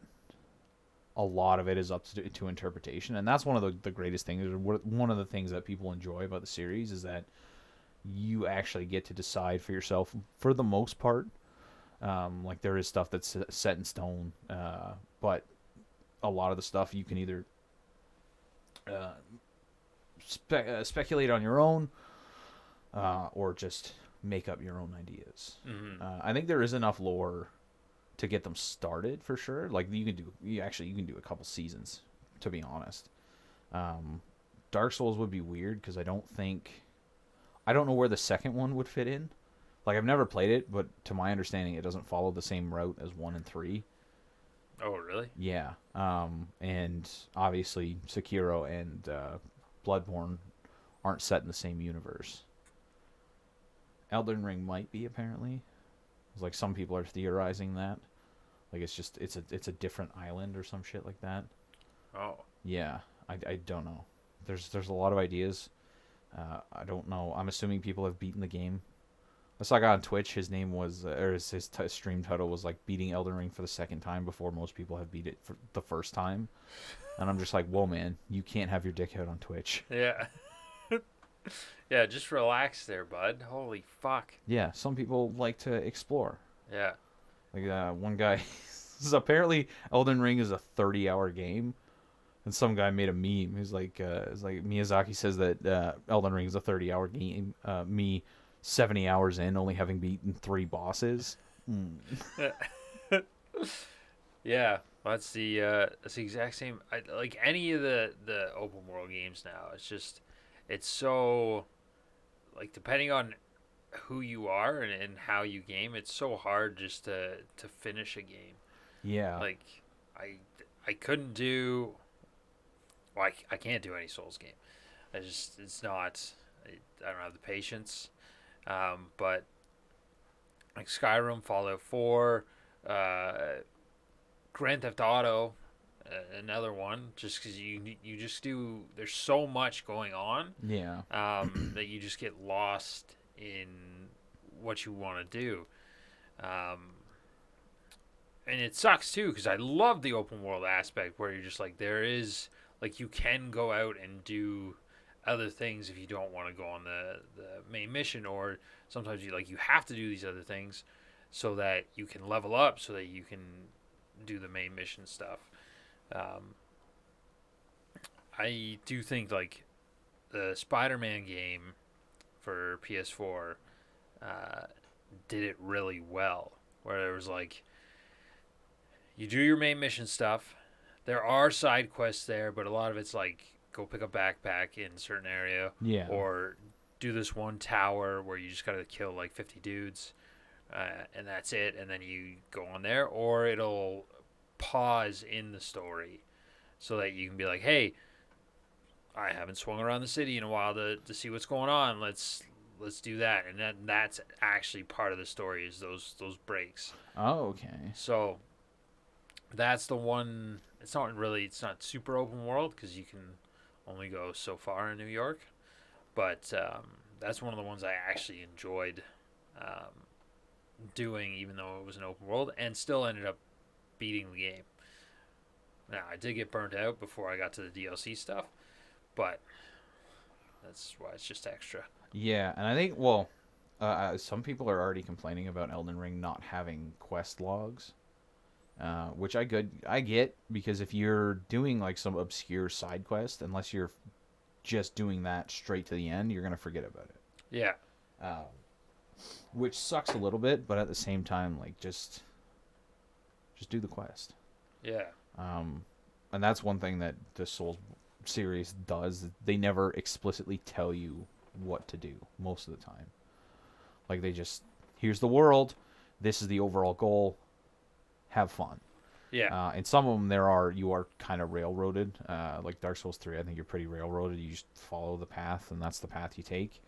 a lot of it is up to interpretation, and that's one of the greatest things. One of the things that people enjoy about the series is that you actually get to decide for yourself for the most part. Like, there is stuff that's set in stone, but a lot of the stuff you can either speculate on your own, or just make up your own ideas. I think there is enough lore to get them started for sure. Like, you can do a couple seasons, to be honest. Dark Souls would be weird because I don't know where the second one would fit in. Like, I've never played it, but to my understanding, it doesn't follow the same route as 1 and 3. Oh, really? Yeah. And obviously Sekiro and Bloodborne aren't set in the same universe. Elden Ring might be, apparently. It's like some people are theorizing that. Like, it's a different island or some shit like that. Oh. Yeah. I don't know. There's a lot of ideas. I don't know. I'm assuming people have beaten the game. I saw a guy on Twitch. His name was, or his stream title was like beating Elden Ring for the second time before most people have beat it for the first time. And I'm just like, whoa, man, you can't have your dick out on Twitch. Yeah. Yeah, just relax there, bud. Holy fuck. Yeah, some people like to explore. Yeah. Like one guy, apparently Elden Ring is a 30-hour game, and some guy made a meme. He's like, it's like Miyazaki says that Elden Ring is a 30-hour game. Me, 70 hours in, only having beaten 3 bosses. Yeah, that's the exact same. Like any of the open world games now. It's so like depending on who you are and how you game, it's so hard just to finish a game. Yeah. Like I couldn't do. Well, I can't do any Souls game. It's not. I don't have the patience. But like Skyrim, Fallout 4, Grand Theft Auto, another one. Just because you just do. There's so much going on. Yeah. That you just get lost in what you want to do. And it sucks too because I love the open world aspect where you're just like there is like you can go out and do other things if you don't want to go on the main mission, or sometimes you have to do these other things so that you can level up so that you can do the main mission stuff. I do think like the Spider-Man game for PS4 did it really well, where there was like you do your main mission stuff. There are side quests there, but a lot of it's like go pick a backpack in a certain area, Yeah. or do this one tower where you just gotta kill like 50 dudes, and that's it. And then you go on there, or it'll pause in the story so that you can be like, hey, I haven't swung around the city in a while to see what's going on. Let's do that, and that's actually part of the story is those breaks. Oh, okay. So that's the one. It's not super open world because you can only go so far in New York, but that's one of the ones I actually enjoyed doing, even though it was an open world, and still ended up beating the game. Now I did get burnt out before I got to the DLC stuff, but that's why it's just extra. Yeah, and I think some people are already complaining about Elden Ring not having quest logs. Which I get, because if you're doing like some obscure side quest, unless you're just doing that straight to the end, you're gonna forget about it. Yeah. Which sucks a little bit, but at the same time, like just do the quest. Yeah. And that's one thing that the Souls series does. They never explicitly tell you what to do most of the time. Like they just, here's the world, this is the overall goal. Have fun. Yeah. And some of them you are kind of railroaded. Like Dark Souls 3, I think you're pretty railroaded. You just follow the path, and that's the path you take.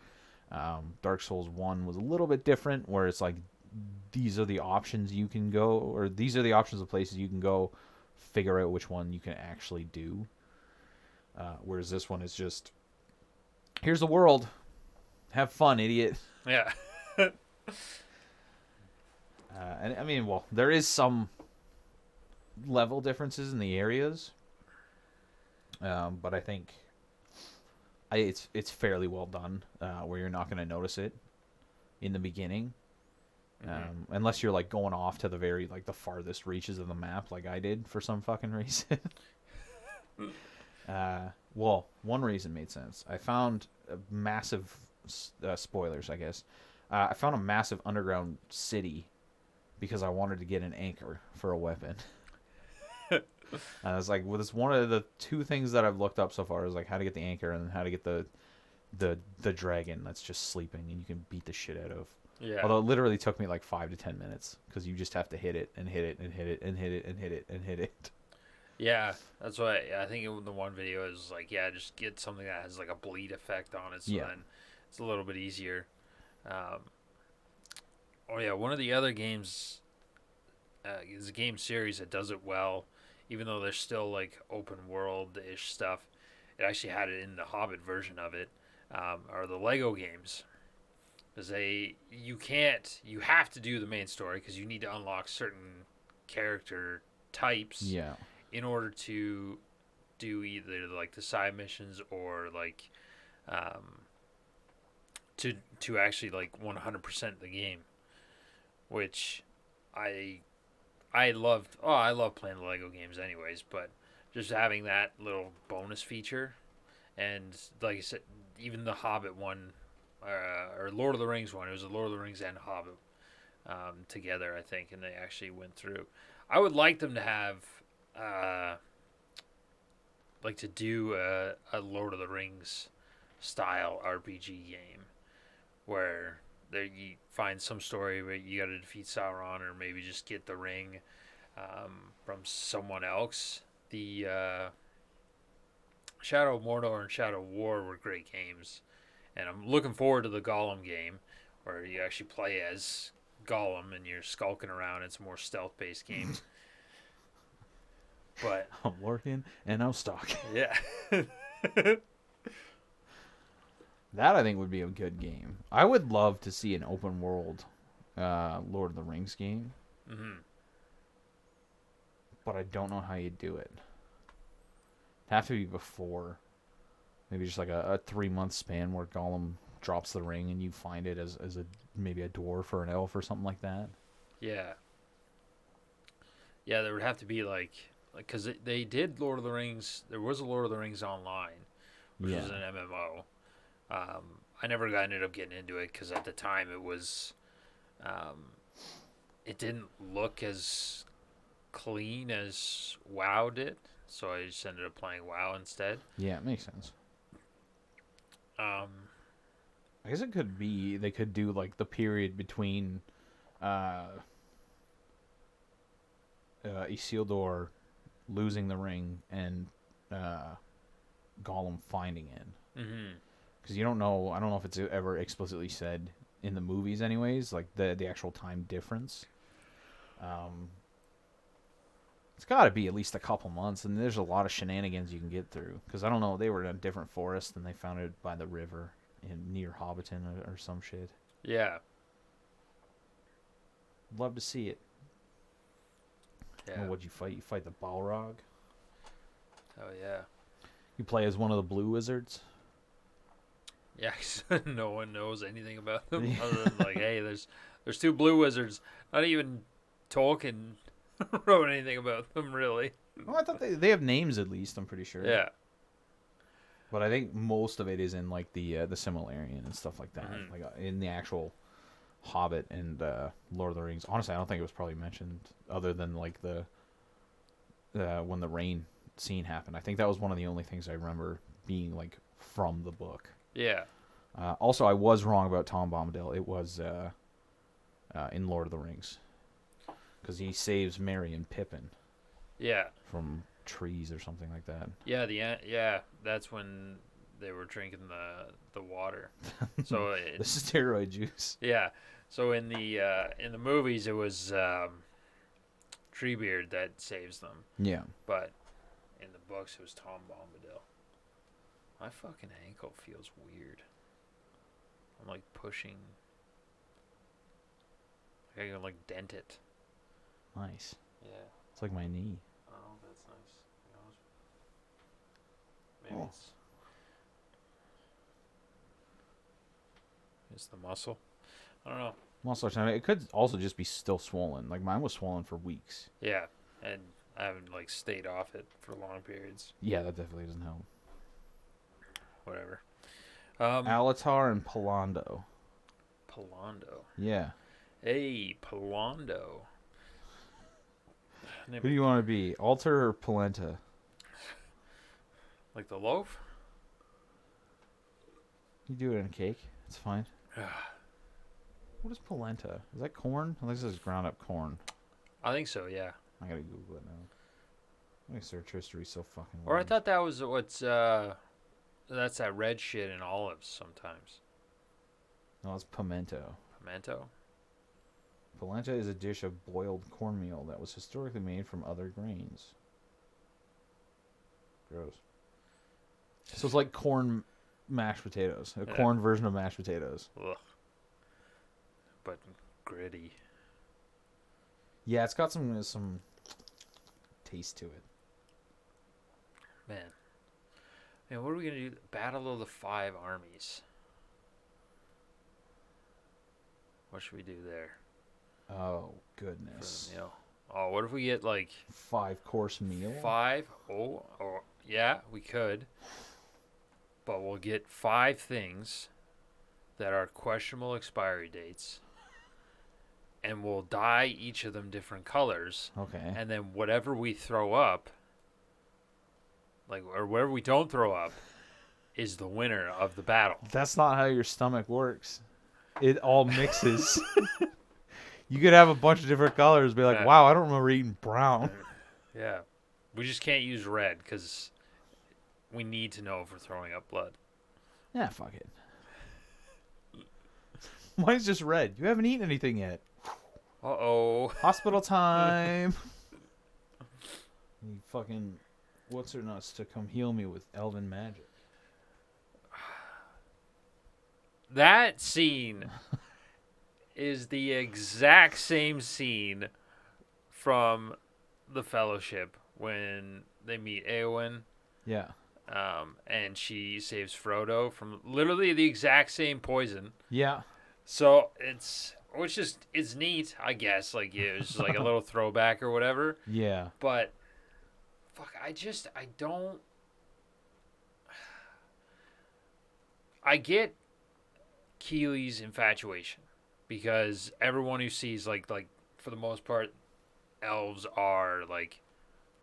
Dark Souls 1 was a little bit different, where it's like, these are the options you can go, or these are the options of places you can go, figure out which one you can actually do. Whereas this one is just, here's the world. Have fun, idiot. Yeah. And I mean, well, there is some level differences in the areas, but I think it's fairly well done, where you're not going to notice it in the beginning, unless you're like going off to the farthest reaches of the map, like I did for some fucking reason. Well, one reason made sense. I found a massive spoilers, I guess. I found a massive underground city because I wanted to get an anchor for a weapon. And I was like, well, it's one of the 2 things that I've looked up so far is like how to get the anchor and how to get the dragon that's just sleeping and you can beat the shit out of. Yeah. Although it literally took me like 5 to 10 minutes because you just have to hit it and hit it and hit it and hit it and hit it and hit it. Yeah, that's why I think in the one video is like, yeah, just get something that has like a bleed effect on it, so then it's a little bit easier. Oh yeah, one of the other games is a game series that does it well, even though there's still like open world ish stuff. It actually had it in the Hobbit version of it. are the Lego games. Because you have to do the main story because you need to unlock certain character types Yeah. in order to do either like the side missions or like um, to actually like 100% the game, which I I loved. Oh, I love playing the Lego games anyways, but just having that little bonus feature and like I said, even the Hobbit one or Lord of the Rings one. It was a Lord of the Rings and Hobbit together, I think, and they actually went through. I would like them to have, like, to do a Lord of the Rings style RPG game where there you find some story where you got to defeat Sauron or maybe just get the ring from someone else. The Shadow of Mordor and Shadow of War were great games, and I'm looking forward to the Gollum game, where you actually play as Gollum and you're skulking around. It's a more stealth-based game. But I'm working and I'm stuck. yeah, That I think would be a good game. I would love to see an open world Lord of the Rings game, mm-hmm. but I don't know how you do it. It'd have to be before, maybe just like a 3 month span where Gollum drops the ring and you find it as a maybe a dwarf or an elf or something like that. Yeah, yeah. There would have to be like because they did Lord of the Rings. There was a Lord of the Rings online, which was an MMO. I never ended up getting into it because at the time it was, it didn't look as clean as WoW did, so I just ended up playing WoW instead. Yeah, it makes sense. Um, I guess it could be they could do like the period between Isildur losing the ring and Gollum finding it. mm-hmm. Because you don't know. I don't know if it's ever explicitly said in the movies, anyways. Like the actual time difference. It's got to be at least a couple months, and there's a lot of shenanigans you can get through. Because I don't know, they were in a different forest, and they found it by the river in near Hobbiton or some shit. Yeah. Love to see it. Yeah. What'd you fight? You fight the Balrog. Oh yeah. You play as one of the blue wizards. Yeah, 'cause no one knows anything about them other than like, hey, there's two blue wizards. Not even Tolkien wrote anything about them really. Oh, I thought they have names at least. I'm pretty sure. Yeah. But I think most of it is in like the Silmarillion and stuff like that, Mhm. like in the actual Hobbit and Lord of the Rings. Honestly, I don't think it was probably mentioned other than like the when the rain scene happened. I think that was one of the only things I remember being like from the book. Yeah. Also, I was wrong about Tom Bombadil. It was in Lord of the Rings because he saves Merry and Pippin Yeah. from trees or something like that. Yeah, that's when they were drinking the water. So The steroid juice. yeah. So in the movies it was Treebeard that saves them, Yeah. but in the books it was Tom Bombadil. My fucking ankle feels weird. I'm like pushing. I can like dent it. Nice. Yeah. It's like my knee. Oh, that's nice. Maybe Oh. it's the muscle. I don't know. Muscle time. It could also just be still swollen. Like mine was swollen for weeks. Yeah, and I haven't like stayed off it for long periods. Yeah, that definitely doesn't help. Whatever. Alatar and Palando. Palando. Yeah. Hey, Palando. Who do you want to be, Altar or Polenta? Like the loaf? You do it in a cake. It's fine. What is polenta? Is that corn? This is ground up corn. I think so, yeah. I gotta Google it now. My search history so fucking. Or I weird. thought that was what's that's that red shit in olives sometimes. No, it's pimento. Pimento? Polenta is a dish of boiled cornmeal that was historically made from other grains. Gross. So it's like corn mashed potatoes. A Yeah. corn version of mashed potatoes. Ugh. But gritty. Yeah, it's got some taste to it. Man, what are we gonna do? Battle of the Five Armies. What should we do there? Oh, For goodness. the meal? Oh, what if we get like 5-course meal? 5? Oh, or yeah, we could. But we'll get 5 things that are questionable expiry dates, and we'll dye each of them different colors. Okay. And then whatever we throw up, or whatever we don't throw up, is the winner of the battle. That's not how your stomach works. It all mixes. You could have a bunch of different colors, be like, Yeah. wow, I don't remember eating brown. Yeah. We just can't use red because we need to know if we're throwing up blood. Yeah, fuck it. Mine's just red. You haven't eaten anything yet. Uh-oh. Hospital time. You fucking what's her nuts to come heal me with elven magic. That scene is the exact same scene from The Fellowship when they meet Eowyn, Yeah. and she saves Frodo from literally the exact same poison. Yeah. So it's neat, I guess. Like it was like a little throwback or whatever. Yeah. But fuck, I don't. I get Keely's infatuation because everyone who sees like for the most part, elves are like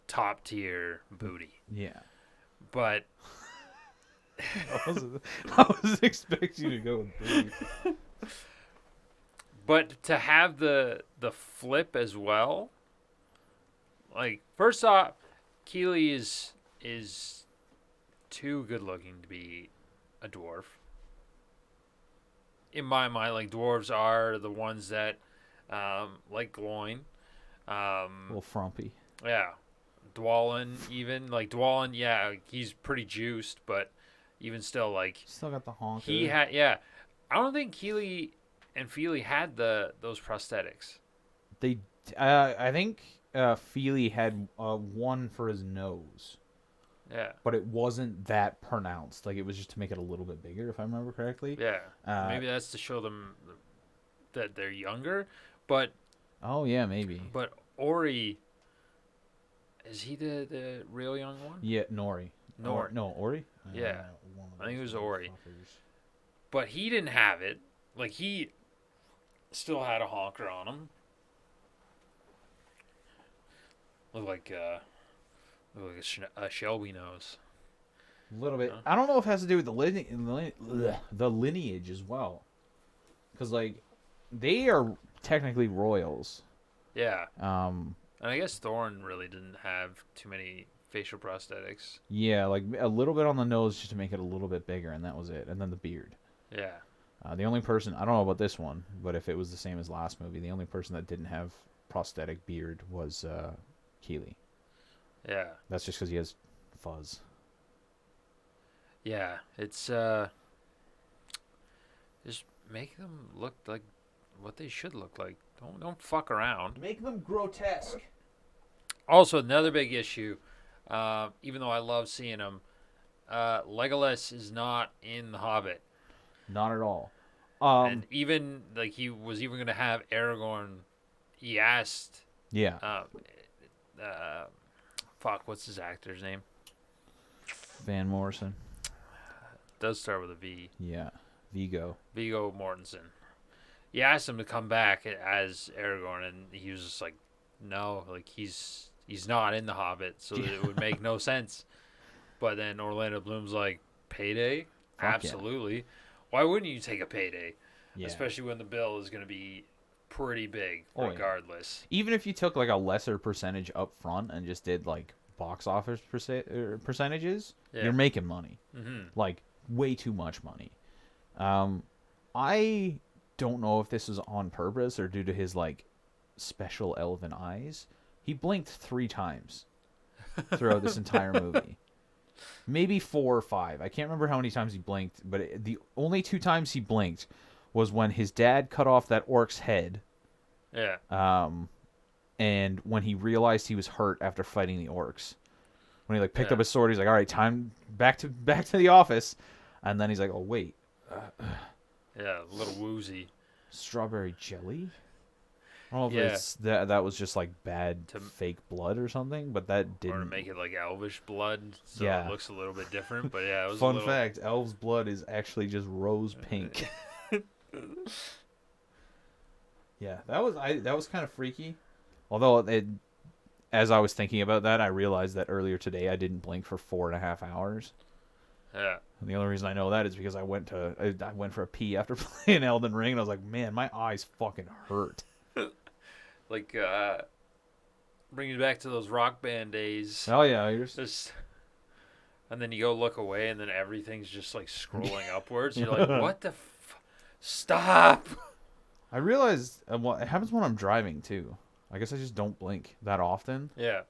top tier booty. Yeah. But I was expecting you to go with booty. But to have the flip as well, like first off, Keely is too good looking to be a dwarf. In my mind, like dwarves are the ones that like Gloin. A little frumpy. Yeah. Dwalin even. Like Dwalin, yeah, he's pretty juiced, but even still like Still got the honker. he had I don't think Keely and Feely had those prosthetics. They, I think Feely had one for his nose, Yeah. but it wasn't that pronounced. Like it was just to make it a little bit bigger, if I remember correctly. Yeah. Uh, Maybe that's to show them that they're younger, but Oh yeah, maybe. Ori, is he the real young one? Yeah, Nori. Nori. No, Ori. Yeah. One of I think it those was Ori. motherfuckers. But he didn't have it. Like he still had a honker on him. Looked like a Shelby nose. A little bit. Huh? I don't know if it has to do with the lineage as well, because like they are technically royals. Yeah. Um. And I guess Thorn really didn't have too many facial prosthetics. Yeah, like a little bit on the nose just to make it a little bit bigger, and that was it. And then the beard. Yeah. The only person, I don't know about this one, but if it was the same as last movie, the only person that didn't have prosthetic beard was Keely. Yeah. That's just because he has fuzz. Yeah. It's just make them look like what they should look like. Don't fuck around. Make them grotesque. Also, another big issue, even though I love seeing him, Legolas is not in The Hobbit. Not at all. And even, like, he was even going to have Aragorn, he asked, Yeah. what's his actor's name? Van Morrison. Does start with a V. Yeah. Vigo. Viggo Mortensen. He asked him to come back as Aragorn, and he was just like, no, like, he's not in The Hobbit, so that it would make no sense. But then Orlando Bloom's like, payday? Fuck Absolutely. Yeah. Why wouldn't you take a payday? Yeah. Especially when the bill is going to be pretty big, Oh, regardless. Yeah. Even if you took like a lesser percentage up front and just did like box office percentages, Yeah. you're making money. Mm-hmm. Like way too much money. I don't know if this was on purpose or due to his like special elven eyes. He blinked 3 times throughout this entire movie. maybe 4 or 5. I can't remember how many times he blinked, but the only 2 times he blinked was when his dad cut off that orc's head. Yeah. And when he realized he was hurt after fighting the orcs. When he like picked Yeah. up his sword, he's like, "All right, time back to the office." And then he's like, "Oh wait, Yeah, a little woozy. strawberry jelly." I don't know if Yeah. it's that was just like bad To- fake blood or something, but that Or to didn't. make it like elvish blood, so Yeah. it looks a little bit different. But yeah, it was a Fun little... fact: elves' blood is actually just rose pink. Yeah, that was kind of freaky. Although as I was thinking about that, I realized that earlier today I didn't blink for 4.5 hours. Yeah. And the only reason I know that is because I went for a pee after playing Elden Ring, and I was like, man, my eyes fucking hurt. Like, bringing it back to those Rock Band days. Oh yeah, Just, and then you go look away, and then everything's just like scrolling upwards. You're like, what the stop! I realized well, it happens when I'm driving too. I guess I just don't blink that often. Yeah.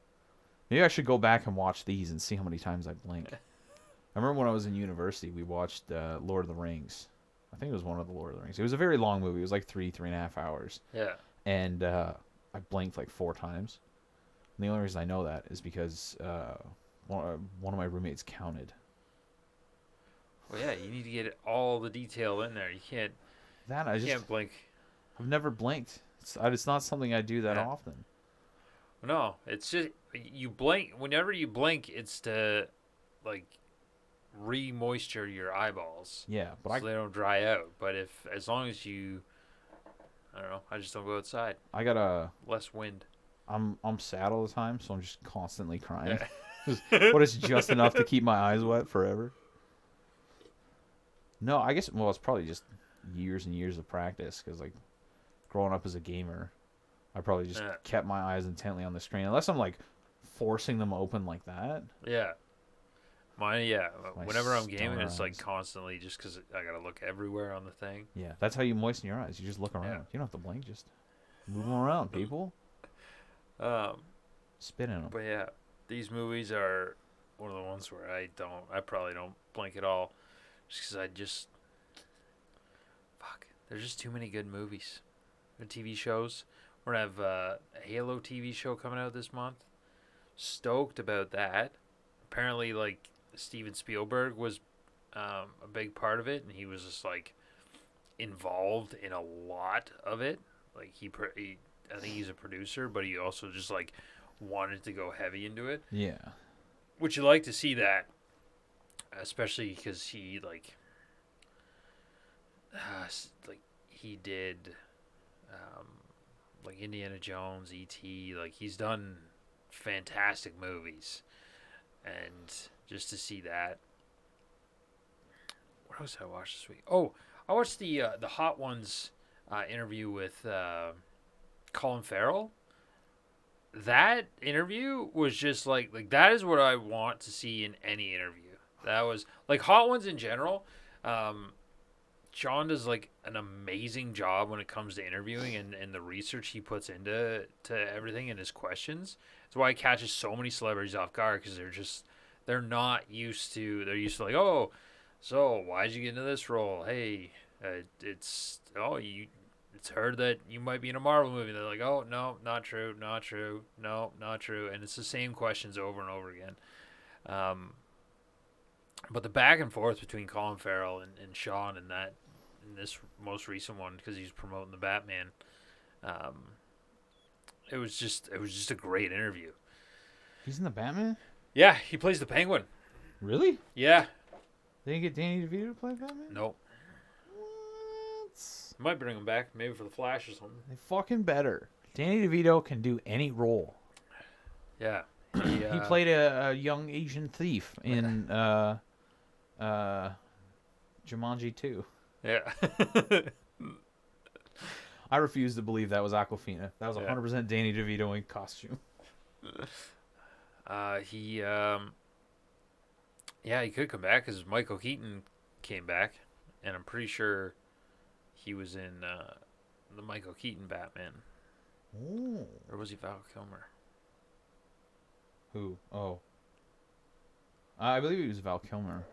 Maybe I should go back and watch these and see how many times I blink. I remember when I was in university, we watched Lord of the Rings. I think it was one of the Lord of the Rings. It was a very long movie. It was like 3.5 hours. Yeah. And I blinked like 4 times. And the only reason I know that is because one of my roommates counted. Well, yeah, you need to get all the detail in there. You can't blink. I've never blinked. It's not something I do that Yeah. often. No, it's just you blink. Whenever you blink, it's to like re-moisture your eyeballs. Yeah, but so they don't dry out. But as long as you, I don't know, I just don't go outside. I got a. Less wind. I'm sad all the time, so I'm just constantly crying. Yeah. But it's just enough to keep my eyes wet forever. No, I guess it's probably just years and years of practice because like growing up as a gamer, I probably just kept my eyes intently on the screen unless I'm like forcing them open like that. Yeah. Mine, yeah. Whenever I'm gaming, it's like eyes. constantly just because I gotta look everywhere on the thing. Yeah, that's how you moisten your eyes. You just look around. Yeah. You don't have to blink. Just move them around, people. Spit in them. But yeah, these movies are one of the ones where I probably don't blink at all, just because there's just too many good movies, good TV shows. We're gonna have a Halo TV show coming out this month. Stoked about that. Apparently, like Steven Spielberg was a big part of it, and he was just like involved in a lot of it. Like he I think he's a producer, but he also just like wanted to go heavy into it. Yeah. Which you like to see that, especially because he like he did like Indiana Jones, E.T. Like he's done fantastic movies, and just to see that. What else did I watch this week? Oh, I watched the Hot Ones interview with Colin Farrell. That interview was just like that is what I want to see in any interview. That was like Hot Ones in general. John does like an amazing job when it comes to interviewing and the research he puts into everything and his questions. That's why he catches so many celebrities off guard because they're not used to. They're used to like, oh, so why'd you get into this role? Hey, it's heard that you might be in a Marvel movie. They're like, oh, no, not true, not true, no, not true. And it's the same questions over and over again. But the back and forth between Colin Farrell and Sean in this most recent one, because he's promoting the Batman, it was just a great interview. He's in the Batman? Yeah, he plays the Penguin. Really? Yeah. They didn't get Danny DeVito to play Batman? Nope. What? Might bring him back, maybe for the Flash or something. They fucking better. Danny DeVito can do any role. Yeah. He played a young Asian thief in Jumanji 2. Yeah. I refuse to believe that was Aquafina. That was 100% Danny DeVito in costume. He could come back because Michael Keaton came back, and I'm pretty sure he was in the Michael Keaton Batman. Ooh. Or was he Val Kilmer? Who? Oh. I believe it was Val Kilmer.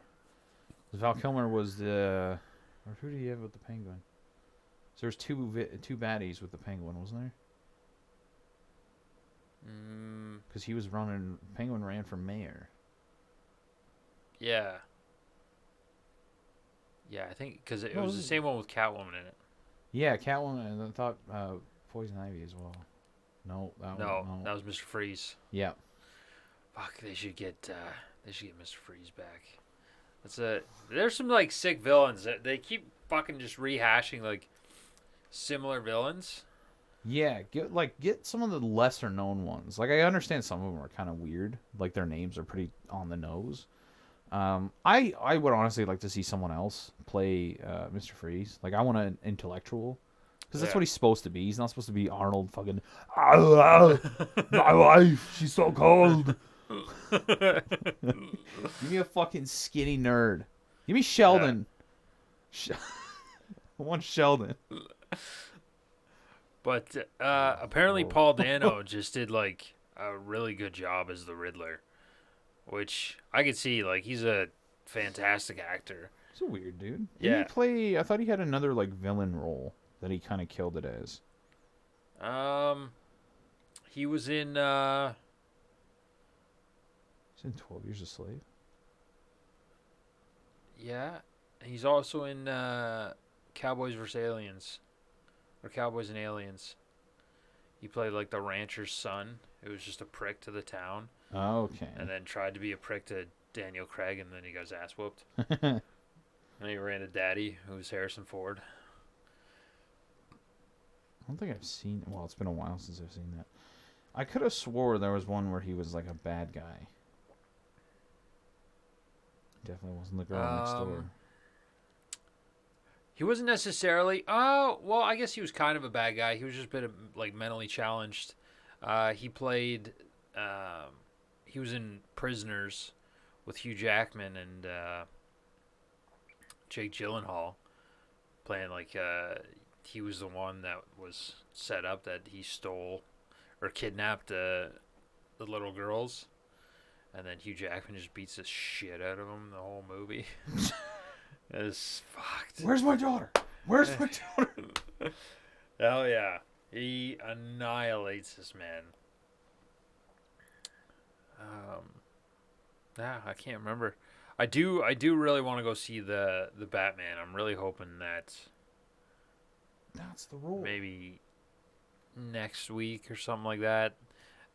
Val Kilmer was the... Or who did he have with the Penguin? So there's two baddies with the Penguin, wasn't there? Because he was running... Penguin ran for mayor. Yeah. Yeah, I think because it was the same one with Catwoman in it. Yeah, Catwoman, and I thought Poison Ivy as well. No, that was Mr. Freeze. Yeah. Fuck, they should get Mr. Freeze back. There's some like sick villains that they keep fucking just rehashing like similar villains. Yeah, get some of the lesser known ones. Like I understand some of them are kind of weird. Like their names are pretty on the nose. I would honestly like to see someone else play Mr. Freeze. Like I want an intellectual, because that's what he's supposed to be. He's not supposed to be Arnold fucking. My wife, she's so cold. Give me a fucking skinny nerd. Give me Sheldon. I want Sheldon. But apparently Paul Dano just did like a really good job as the Riddler. Which I could see, like, he's a fantastic actor. He's a weird dude. Yeah. Did he play... I thought he had another, like, villain role that he kind of killed it as. He was in, He's in 12 Years a Slave. Yeah. He's also in, Cowboys vs. Aliens. Or Cowboys and Aliens. He played, like, the rancher's son. It was just a prick to the town. Oh, okay. And then tried to be a prick to Daniel Craig, and then he got his ass whooped. And he ran to Daddy, who was Harrison Ford. I don't think I've seen... Well, it's been a while since I've seen that. I could have swore there was one where he was, like, a bad guy. Definitely wasn't the girl next door. He wasn't necessarily... Oh, well, I guess he was kind of a bad guy. He was just a bit, like, mentally challenged. He played... he was in Prisoners with Hugh Jackman and Jake Gyllenhaal, playing like he was the one that was set up that he stole or kidnapped the little girls, and then Hugh Jackman just beats the shit out of him the whole movie. It's fucked. Where's my daughter? Where's my daughter? Hell yeah, he annihilates this man. I can't remember. I do really want to go see the Batman. I'm really hoping that's the rule. Maybe next week or something like that,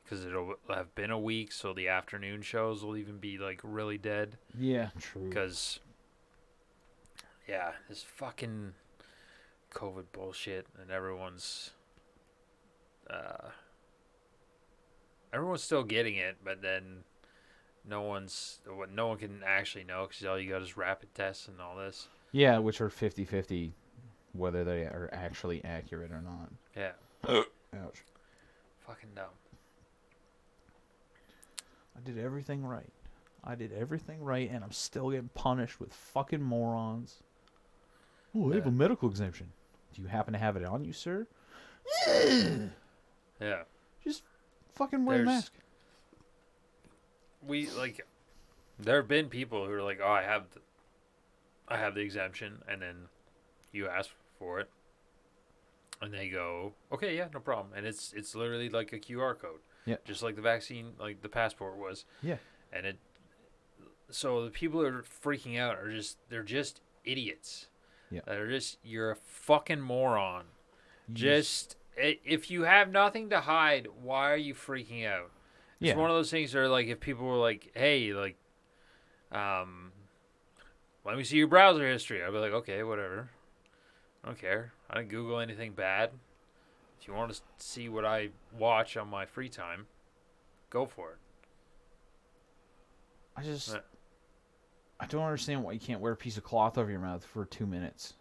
because it'll have been a week, so the afternoon shows will even be like really dead. Yeah, true. Because this fucking COVID bullshit, and everyone's still getting it, but then no one can actually know because all you got is rapid tests and all this. Yeah, which are 50-50 whether they are actually accurate or not. Yeah. Ouch. Fucking dumb. I did everything right. And I'm still getting punished with fucking morons. Oh, I have a medical exemption. Do you happen to have it on you, sir? Yeah. Just fucking wear a mask. There have been people who are like, oh, I have the exemption, and then you ask for it, and they go, okay, yeah, no problem, and it's literally like a QR code, just like the vaccine, like the passport was, and so the people who are freaking out they're just idiots, you're a fucking moron, if you have nothing to hide, why are you freaking out? It's one of those things where, like, if people were like, hey, like, let me see your browser history, I'd be like, okay, whatever. I don't care. I didn't Google anything bad. If you want to see what I watch on my free time, go for it. I don't understand why you can't wear a piece of cloth over your mouth for 2 minutes.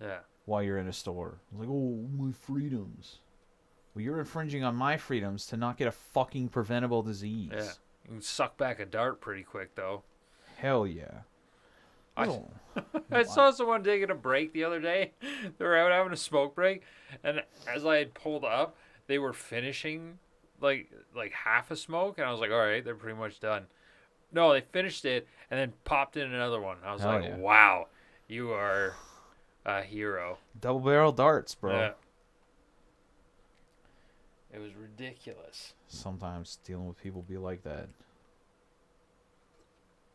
Yeah. While you're in a store. It's like, oh, my freedoms. Well, you're infringing on my freedoms to not get a fucking preventable disease. Yeah. You can suck back a dart pretty quick, though. Hell yeah. I saw someone taking a break the other day. They were out having a smoke break, and as I had pulled up, they were finishing like half a smoke, and I was like, all right, they're pretty much done. No, they finished it and then popped in another one. I was Hell like, yeah. wow, you are a hero. Double barrel darts, bro. Yeah. It was ridiculous. Sometimes dealing with people be like that.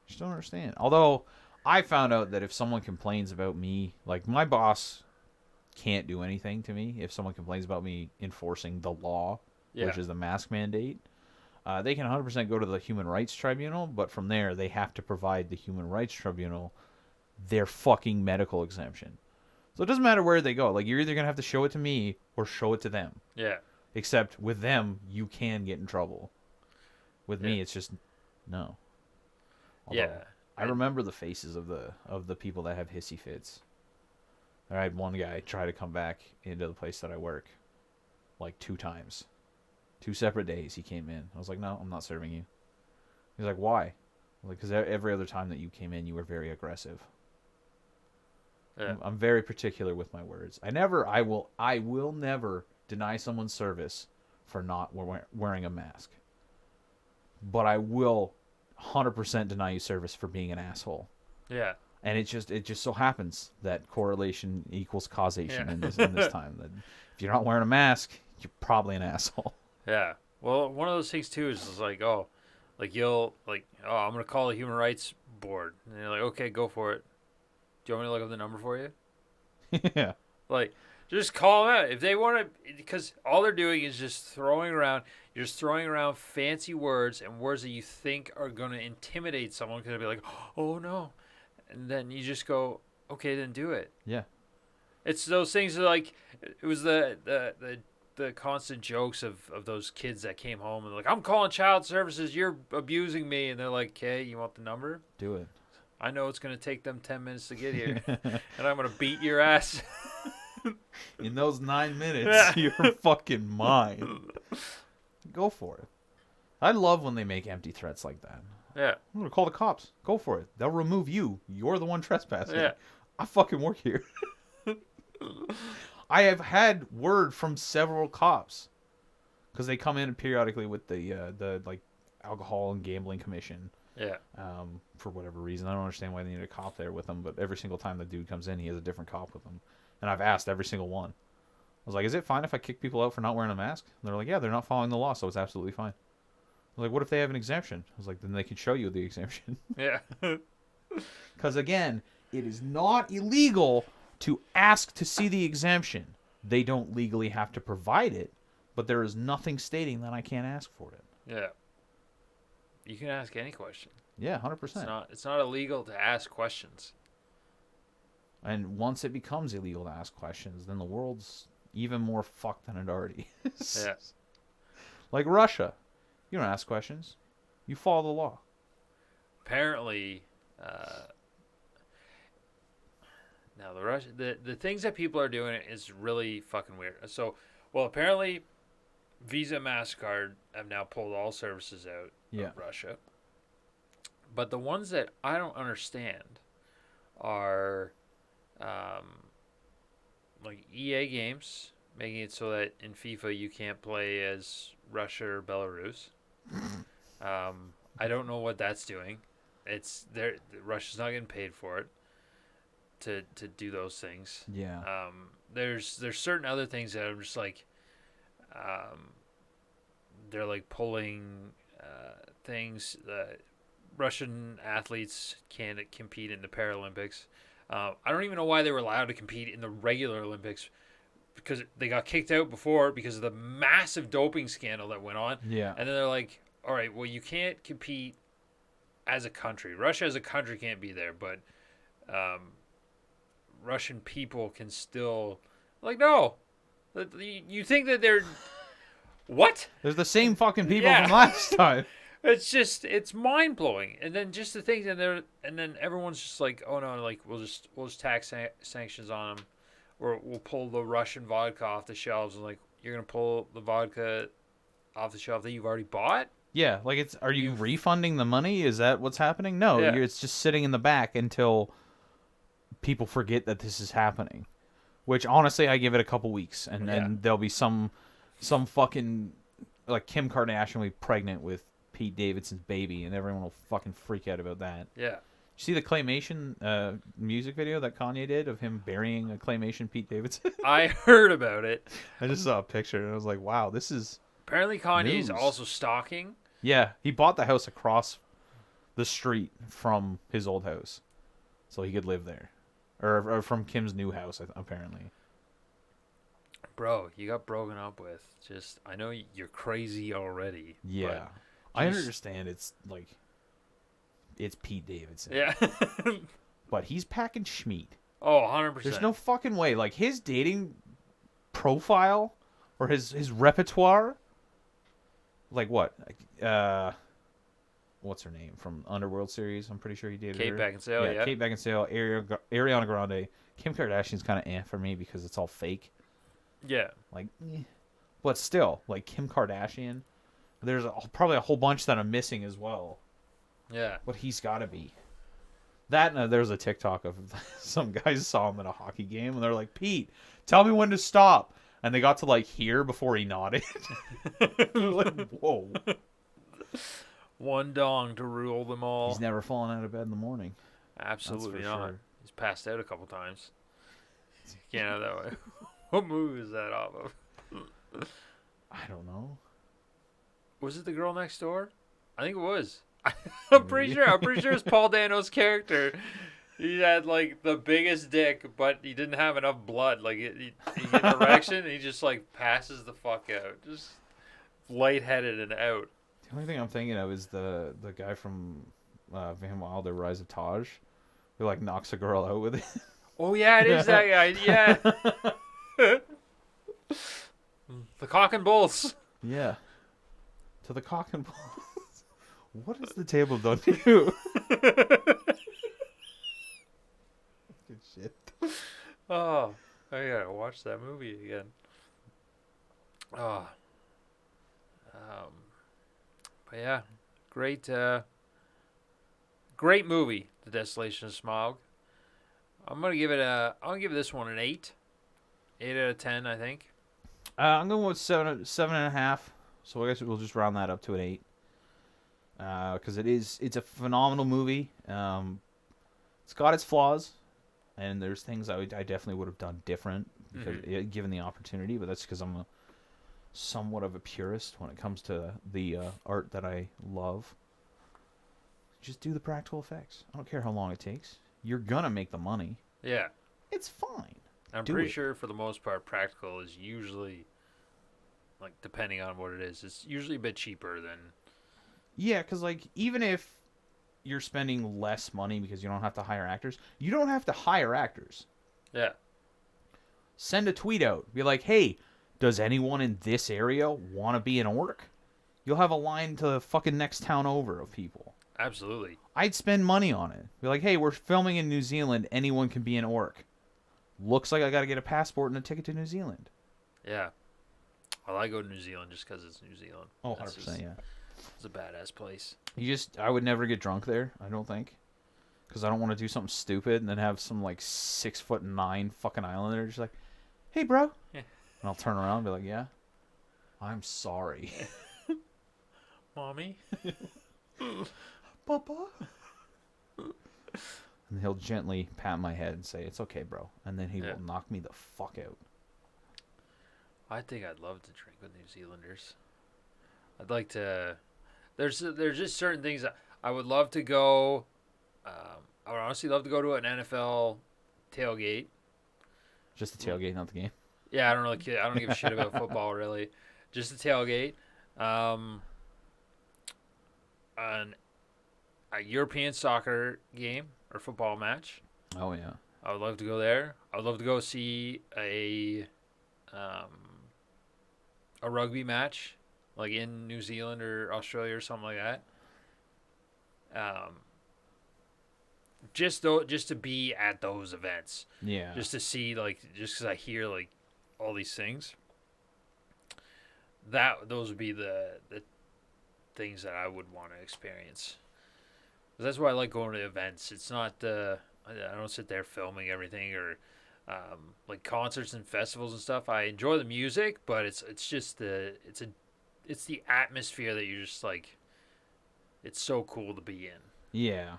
Just don't understand. Although I found out that if someone complains about me, like my boss can't do anything to me if someone complains about me enforcing the law, Yeah. which is the mask mandate. They can 100% go to the Human Rights Tribunal, but from there they have to provide the Human Rights Tribunal their fucking medical exemption. So it doesn't matter where they go. Like, you're either going to have to show it to me or show it to them. Yeah. Except with them, you can get in trouble. With me, it's just no. Although, Yeah. I remember the faces of the people that have hissy fits. I had one guy try to come back into the place that I work like 2 times. 2 separate days he came in. I was like, no, I'm not serving you. He's like, why? Like, because every other time that you came in, you were very aggressive. Yeah. I'm very particular with my words. I will never deny someone service for not wearing a mask. But I will 100% deny you service for being an asshole. Yeah. And it just so happens that correlation equals causation in this time. That if you're not wearing a mask, you're probably an asshole. Yeah. Well, one of those things too is just like, oh, like I'm gonna call the human rights board, and you're like, okay, go for it. Do you want me to look up the number for you? Yeah. Like, just call them out if they want to, because all they're doing is just throwing around. You're just throwing around fancy words and words that you think are going to intimidate someone because they'll be like, oh no, and then you just go, okay, then do it. Yeah. It's those things that, like, it was the constant jokes of those kids that came home and they're like, I'm calling child services, you're abusing me, and they're like, okay, you want the number? Do it. I know it's going to take them 10 minutes to get here, and I'm going to beat your ass. In those 9 minutes, you're fucking mine. Go for it. I love when they make empty threats like that. Yeah. I'm going to call the cops. Go for it. They'll remove you. You're the one trespassing. Yeah. I fucking work here. I have had word from several cops because they come in periodically with the like alcohol and gambling commission. Yeah. For whatever reason, I don't understand why they need a cop there with them. But every single time the dude comes in, he has a different cop with him, and I've asked every single one. I was like, "Is it fine if I kick people out for not wearing a mask?" And they're like, "Yeah, they're not following the law, so it's absolutely fine." I was like, "What if they have an exemption?" I was like, "Then they can show you the exemption." Yeah. Because again, it is not illegal to ask to see the exemption. They don't legally have to provide it, but there is nothing stating that I can't ask for it. Yeah. You can ask any question. Yeah, 100%. It's not illegal to ask questions. And once it becomes illegal to ask questions, then the world's even more fucked than it already is. Yeah. Like Russia. You don't ask questions. You follow the law. Apparently, now the things that people are doing is really fucking weird. So, well, apparently, Visa, MasterCard have now pulled all services out of Russia. But the ones that I don't understand are like EA games, making it so that in FIFA you can't play as Russia or Belarus. I don't know what that's doing. It's there. Russia's not getting paid for it to do those things. Yeah. There's certain other things that I'm just like, they're like pulling things that Russian athletes can't compete in the Paralympics. I don't even know why they were allowed to compete in the regular Olympics, because they got kicked out before because of the massive doping scandal that went on. Yeah. And then they're like, all right, well, you can't compete as a country. Russia as a country can't be there, but Russian people can still, like, no. You think that they're, what? There's the same fucking people Yeah. from last time. It's mind blowing. And then just the things, and then everyone's just like, oh no, like we'll just tax sanctions on them, or we'll pull the Russian vodka off the shelves. And like, you're gonna pull the vodka off the shelf that you've already bought? Yeah, like are you refunding the money? Is that what's happening? No, Yeah. it's just sitting in the back until people forget that this is happening. Which honestly, I give it a couple weeks, and then there'll be some fucking, like, Kim Kardashian will be pregnant with Pete Davidson's baby, and everyone will fucking freak out about that. Yeah. You see the claymation music video that Kanye did of him burying a claymation Pete Davidson? I heard about it. I just saw a picture and I was like, wow, this is Apparently Kanye's news. also stalking. Yeah, he bought the house across the street from his old house so he could live there. Or from Kim's new house, apparently. Bro, you got broken up with. Just, I know you're crazy already. Yeah. I understand it's like, it's Pete Davidson. Yeah. But he's packing schmeat. Oh, 100%. There's no fucking way. Like, his dating profile or his repertoire, like what? What's her name from Underworld series? I'm pretty sure he dated Kate her. Beckinsale, yeah. Kate Beckinsale, Ariana Grande. Kim Kardashian's kind of for me because it's all fake. Yeah. Like, but still, like Kim Kardashian, there's probably a whole bunch that I'm missing as well. Yeah. But he's got to be. That and there's a TikTok of some guys saw him at a hockey game and they're like, Pete, tell me when to stop. And they got to like here before he nodded. Like, whoa. One dong to rule them all. He's never fallen out of bed in the morning. Absolutely That's for not. sure. He's passed out a couple times. Can't have that way. What movie is that off of? I don't know. Was it The Girl Next Door? I think it was. I'm pretty sure it's Paul Dano's character. He had like the biggest dick, but he didn't have enough blood. Like he get an erection, and he just like passes the fuck out, just lightheaded and out. The only thing I'm thinking of is the guy from Van Wilder, Rise of Taj, who like knocks a girl out with it. Oh yeah, it is that guy. Yeah. The cock and bulls. Yeah. To the cock and balls. What has the table done to you? Good shit. Oh, I gotta watch that movie again. Oh. But yeah, great movie, The Desolation of Smaug. I'm gonna give this one an 8. 8 out of 10, I think. I'm going with 7.5. So I guess we'll just round that up to an 8. Because it's a phenomenal movie. It's got its flaws, and there's things I definitely would have done different because given the opportunity. But that's because I'm somewhat of a purist when it comes to the art that I love. Just do the practical effects. I don't care how long it takes. You're gonna make the money. Yeah. It's fine. I'm pretty sure for the most part, practical is usually, like, depending on what it is, it's usually a bit cheaper than. Yeah, because, like, even if you're spending less money because you don't have to hire actors, you don't have to hire actors. Yeah. Send a tweet out. Be like, hey, does anyone in this area want to be an orc? You'll have a line to the fucking next town over of people. Absolutely. I'd spend money on it. Be like, hey, we're filming in New Zealand. Anyone can be an orc. Looks like I got to get a passport and a ticket to New Zealand. Yeah. Well, I go to New Zealand just because it's New Zealand. Oh, 100%, yeah. It's a badass place. I would never get drunk there, I don't think. Because I don't want to do something stupid and then have some, like, 6'9" fucking islander just like, hey, bro. Yeah. And I'll turn around and be like, yeah, I'm sorry. Mommy? Papa? And he'll gently pat my head and say, it's okay, bro. And then he will knock me the fuck out. I think I'd love to drink with New Zealanders. I'd like to. There's just certain things that I would love to go. I would honestly love to go to an NFL tailgate. Just the tailgate, not the game. Yeah, I don't give a shit about football really. Just the tailgate. A European soccer game or football match. Oh yeah. I would love to go there. I would love to go see a rugby match, like in New Zealand or Australia or something like that. Just to be at those events. Yeah. Just to see, like, just because I hear like all these things. Those would be the things that I would want to experience. That's why I like going to events. It's not I don't sit there filming everything or like concerts and festivals and stuff. I enjoy the music, but it's just the atmosphere that you're just like it's so cool to be in. Yeah.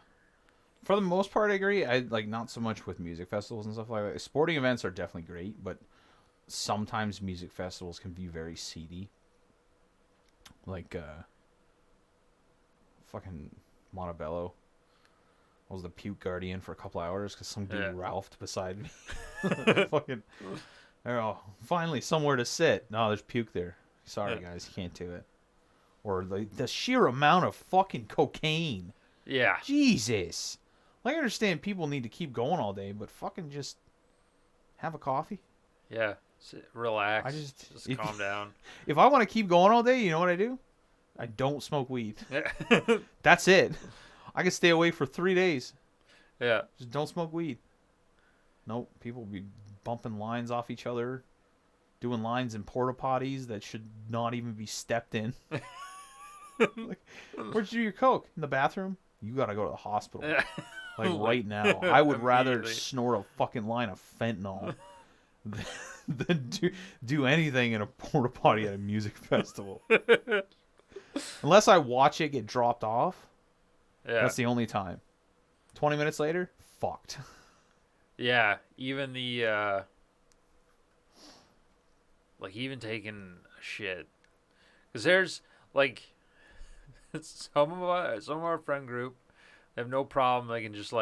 For the most part, I agree. I like not so much with music festivals and stuff like that. Sporting events are definitely great, but sometimes music festivals can be very seedy. Like fucking Montebello. I was the puke guardian for a couple hours because some dude Ralphed beside me. Fucking, oh, finally somewhere to sit. No, there's puke there. Sorry, guys, you can't do it. Or the sheer amount of fucking cocaine. Yeah. Jesus. Like, I understand people need to keep going all day, but fucking just have a coffee. Yeah. Relax. Just calm down. If I want to keep going all day, you know what I do? I don't smoke weed. That's it. I can stay away for 3 days. Yeah. Just don't smoke weed. Nope. People will be bumping lines off each other, doing lines in porta potties that should not even be stepped in. Like, where'd you do your coke? In the bathroom? You gotta go to the hospital. Like right now. I would rather snort a fucking line of fentanyl than do anything in a porta potty at a music festival. Unless I watch it get dropped off. Yeah. That's the only time. 20 minutes later, fucked. Yeah, even the like even taking a shit, because there's like some of our friend group, they have no problem. They can just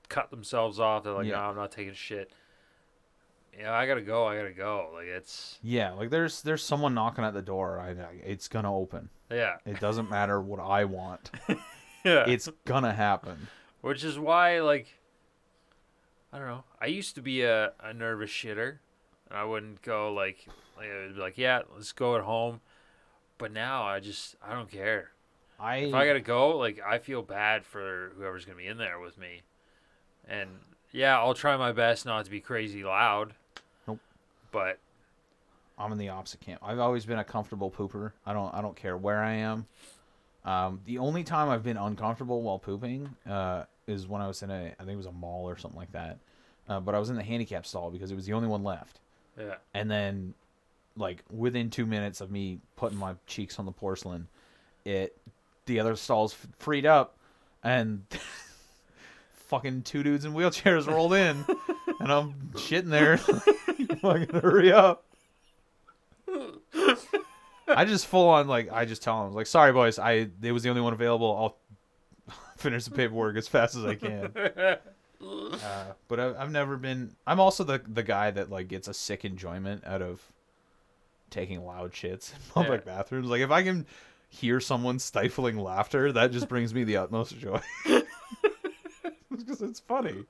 cut themselves off. They're like, no, I'm not taking shit. Yeah, I gotta go. Like it's like there's someone knocking at the door. It's gonna open. Yeah. It doesn't matter what I want. Yeah. It's gonna happen. Which is why, like, I don't know. I used to be a nervous shitter. And I wouldn't go like I would be like, yeah, let's go at home. But now I don't care. If I gotta go, like, I feel bad for whoever's gonna be in there with me. And yeah, I'll try my best not to be crazy loud. Nope. But I'm in the opposite camp. I've always been a comfortable pooper. I don't care where I am. The only time I've been uncomfortable while pooping is when I was in I think it was a mall or something like that. But I was in the handicap stall because it was the only one left. Yeah. And then, like, within 2 minutes of me putting my cheeks on the porcelain, the other stalls freed up, and fucking 2 dudes in wheelchairs rolled in, and I'm shitting there. Fucking hurry up. I just full on, like, I just tell them, like, sorry, boys, it was the only one available. I'll finish the paperwork as fast as I can. But I've never been. I'm also the guy that, like, gets a sick enjoyment out of taking loud shits in public bathrooms. Like, if I can hear someone stifling laughter, that just brings me the utmost joy. Because it's funny.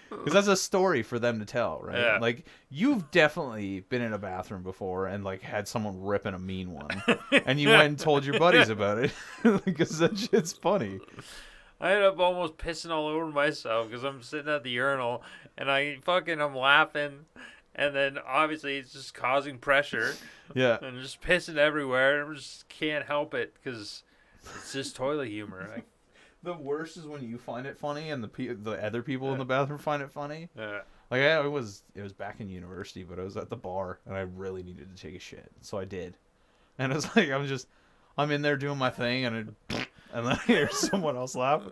Because that's a story for them to tell, right? Yeah. Like, you've definitely been in a bathroom before and, like, had someone ripping a mean one. And you went and told your buddies about it. Because that shit's funny. I ended up almost pissing all over myself because I'm sitting at the urinal and I'm laughing. And then obviously it's just causing pressure. Yeah. And just pissing everywhere. And I just can't help it because it's just toilet humor. The worst is when you find it funny and the other people in the bathroom find it funny. Yeah. Like, it was back in university, but I was at the bar and I really needed to take a shit, so I did. And it's like I'm in there doing my thing, and then I hear someone else laugh,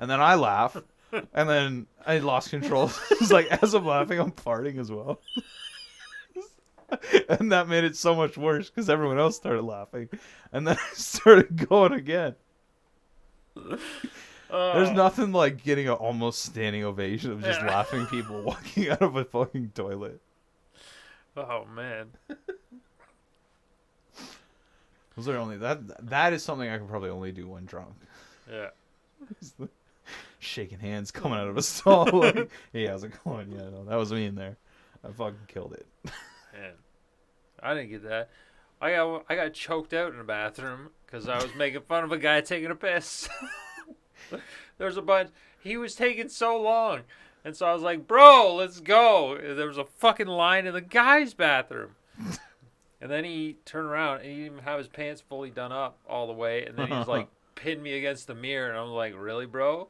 and then I laugh, and then I lost control. It's like, as I'm laughing, I'm farting as well. And that made it so much worse because everyone else started laughing, and then I started going again. There's nothing like getting an almost standing ovation of just laughing people walking out of a fucking toilet. Oh man. Those are only that is something I can probably only do when drunk. Yeah. Shaking hands coming out of a stall like, hey, how's it going? Yeah, no, that was me in there. I fucking killed it. Man, I didn't get that. I got choked out in the bathroom because I was making fun of a guy taking a piss. There was a bunch. He was taking so long, and so I was like, "Bro, let's go." And there was a fucking line in the guy's bathroom, and then he turned around and he didn't even have his pants fully done up all the way, and then he was like pinned me against the mirror, and I'm like, "Really, bro?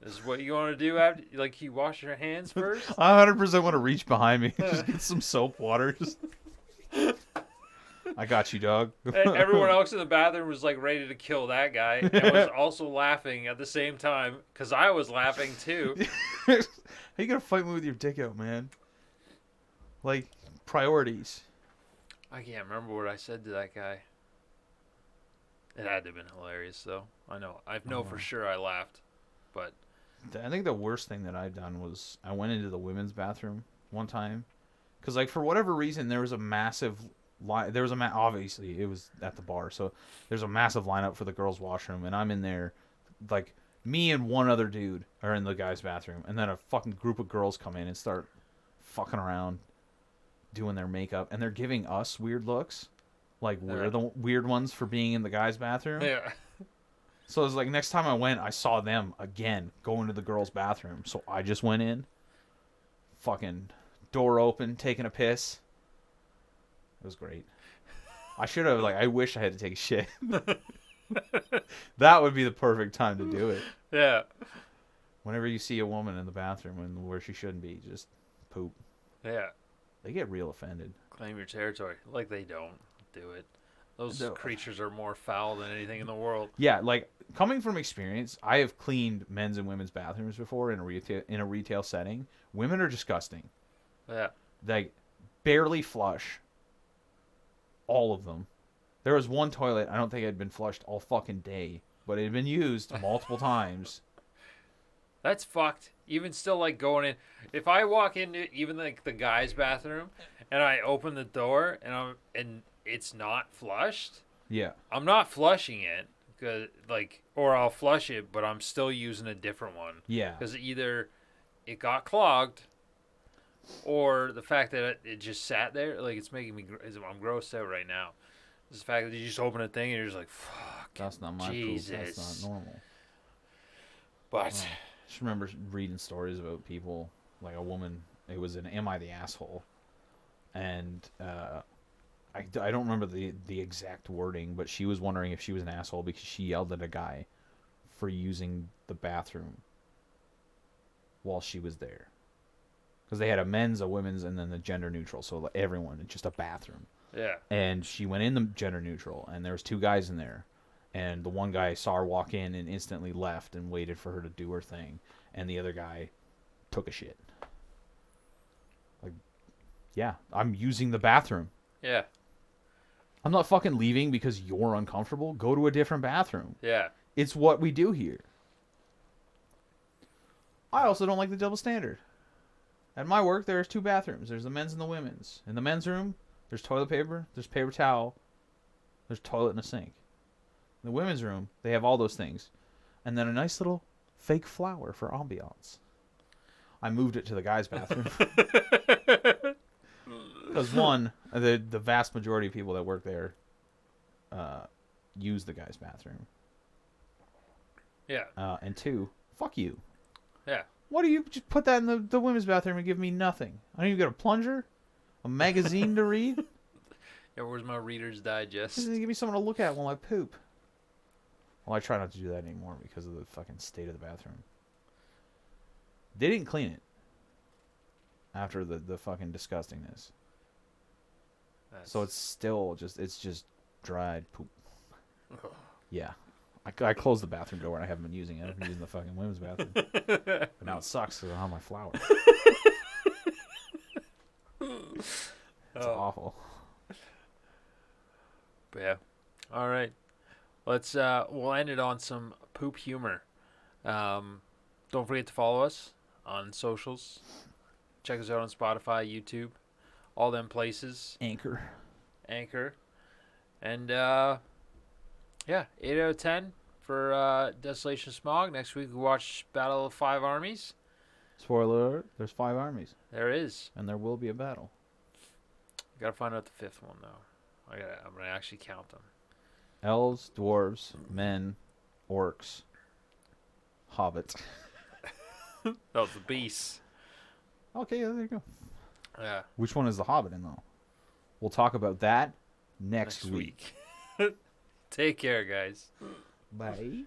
This is what you want to do after? Like, you wash your hands first?" I 100% want to reach behind me and just get some soap water. Just I got you, dog. And everyone else in the bathroom was like ready to kill that guy and was also laughing at the same time because I was laughing too. How you gonna fight me with your dick out, man? Like, priorities. I can't remember what I said to that guy. It had to have been hilarious, though. I know for sure I laughed, but I think the worst thing that I've done was I went into the women's bathroom one time, because like for whatever reason there was a massive line. There was obviously it was at the bar, so there's a massive lineup for the girls' washroom, and I'm in there, like me and one other dude are in the guys' bathroom, and then a fucking group of girls come in and start fucking around, doing their makeup, and they're giving us weird looks, like we're the weird ones for being in the guys' bathroom. yeah. So it was like next time I went, I saw them again going to the girls' bathroom. So I just went in, fucking door open, taking a piss. It was great. I should have, I wish I had to take a shit. That would be the perfect time to do it. Yeah. Whenever you see a woman in the bathroom and where she shouldn't be, just poop. Yeah. They get real offended. Claim your territory. Like they don't do it. Those creatures are more foul than anything in the world. Yeah, like coming from experience, I have cleaned men's and women's bathrooms before in a retail setting. Women are disgusting. Yeah. They barely flush. All of them. There was one toilet I don't think had been flushed all fucking day, but it had been used multiple times. That's fucked. Even still, like going in. If I walk into even like the guy's bathroom, and I open the door and it's not flushed. Yeah. I'm not flushing it, or I'll flush it, but I'm still using a different one. Yeah. Because either it got clogged, or the fact that it just sat there, like it's making me. I'm grossed out right now. It's the fact that you just open a thing and you're just like, fuck. That's not my Jesus. poop. That's not normal. But. I just remember reading stories about people, like a woman. It was an "Am I the asshole?" And I don't remember the exact wording, but she was wondering if she was an asshole because she yelled at a guy for using the bathroom while she was there. Because they had a men's, a women's, and then the gender neutral, so like everyone, it's just a bathroom. Yeah. And she went in the gender neutral, and there was two guys in there. And the one guy saw her walk in and instantly left and waited for her to do her thing. And the other guy took a shit. Like, yeah, I'm using the bathroom. Yeah. I'm not fucking leaving because you're uncomfortable. Go to a different bathroom. Yeah. It's what we do here. I also don't like the double standard. At my work, there's two bathrooms. There's the men's and the women's. In the men's room, there's toilet paper, there's paper towel, there's toilet and a sink. In the women's room, they have all those things. And then a nice little fake flower for ambiance. I moved it to the guys' bathroom. Because one, the vast majority of people that work there use the guys' bathroom. Yeah. And two, fuck you. Yeah. Why do you just put that in the women's bathroom and give me nothing? I don't even get a plunger? A magazine to read? Yeah, where's my Reader's Digest? Just give me something to look at while I poop. Well, I try not to do that anymore because of the fucking state of the bathroom. They didn't clean it after the fucking disgustingness. So it's still just dried poop. Yeah. I closed the bathroom door and I haven't been using it. I've been using the fucking women's bathroom. But now it sucks because I don't have my flower. It's awful. But yeah. All right. Let's we'll end it on some poop humor. Don't forget to follow us on socials. Check us out on Spotify, YouTube, all them places. Anchor. And yeah, 8 out of 10 for Desolation of Smaug. Next week we watch Battle of Five Armies. Spoiler alert, there's 5 armies. There is. And there will be a battle. Gotta find out the 5th one though. I'm gonna actually count them. Elves, dwarves, men, orcs, hobbits. That was the beasts. Okay, yeah, there you go. Yeah. Which one is the hobbit in though? We'll talk about that next week. Take care, guys. Bye.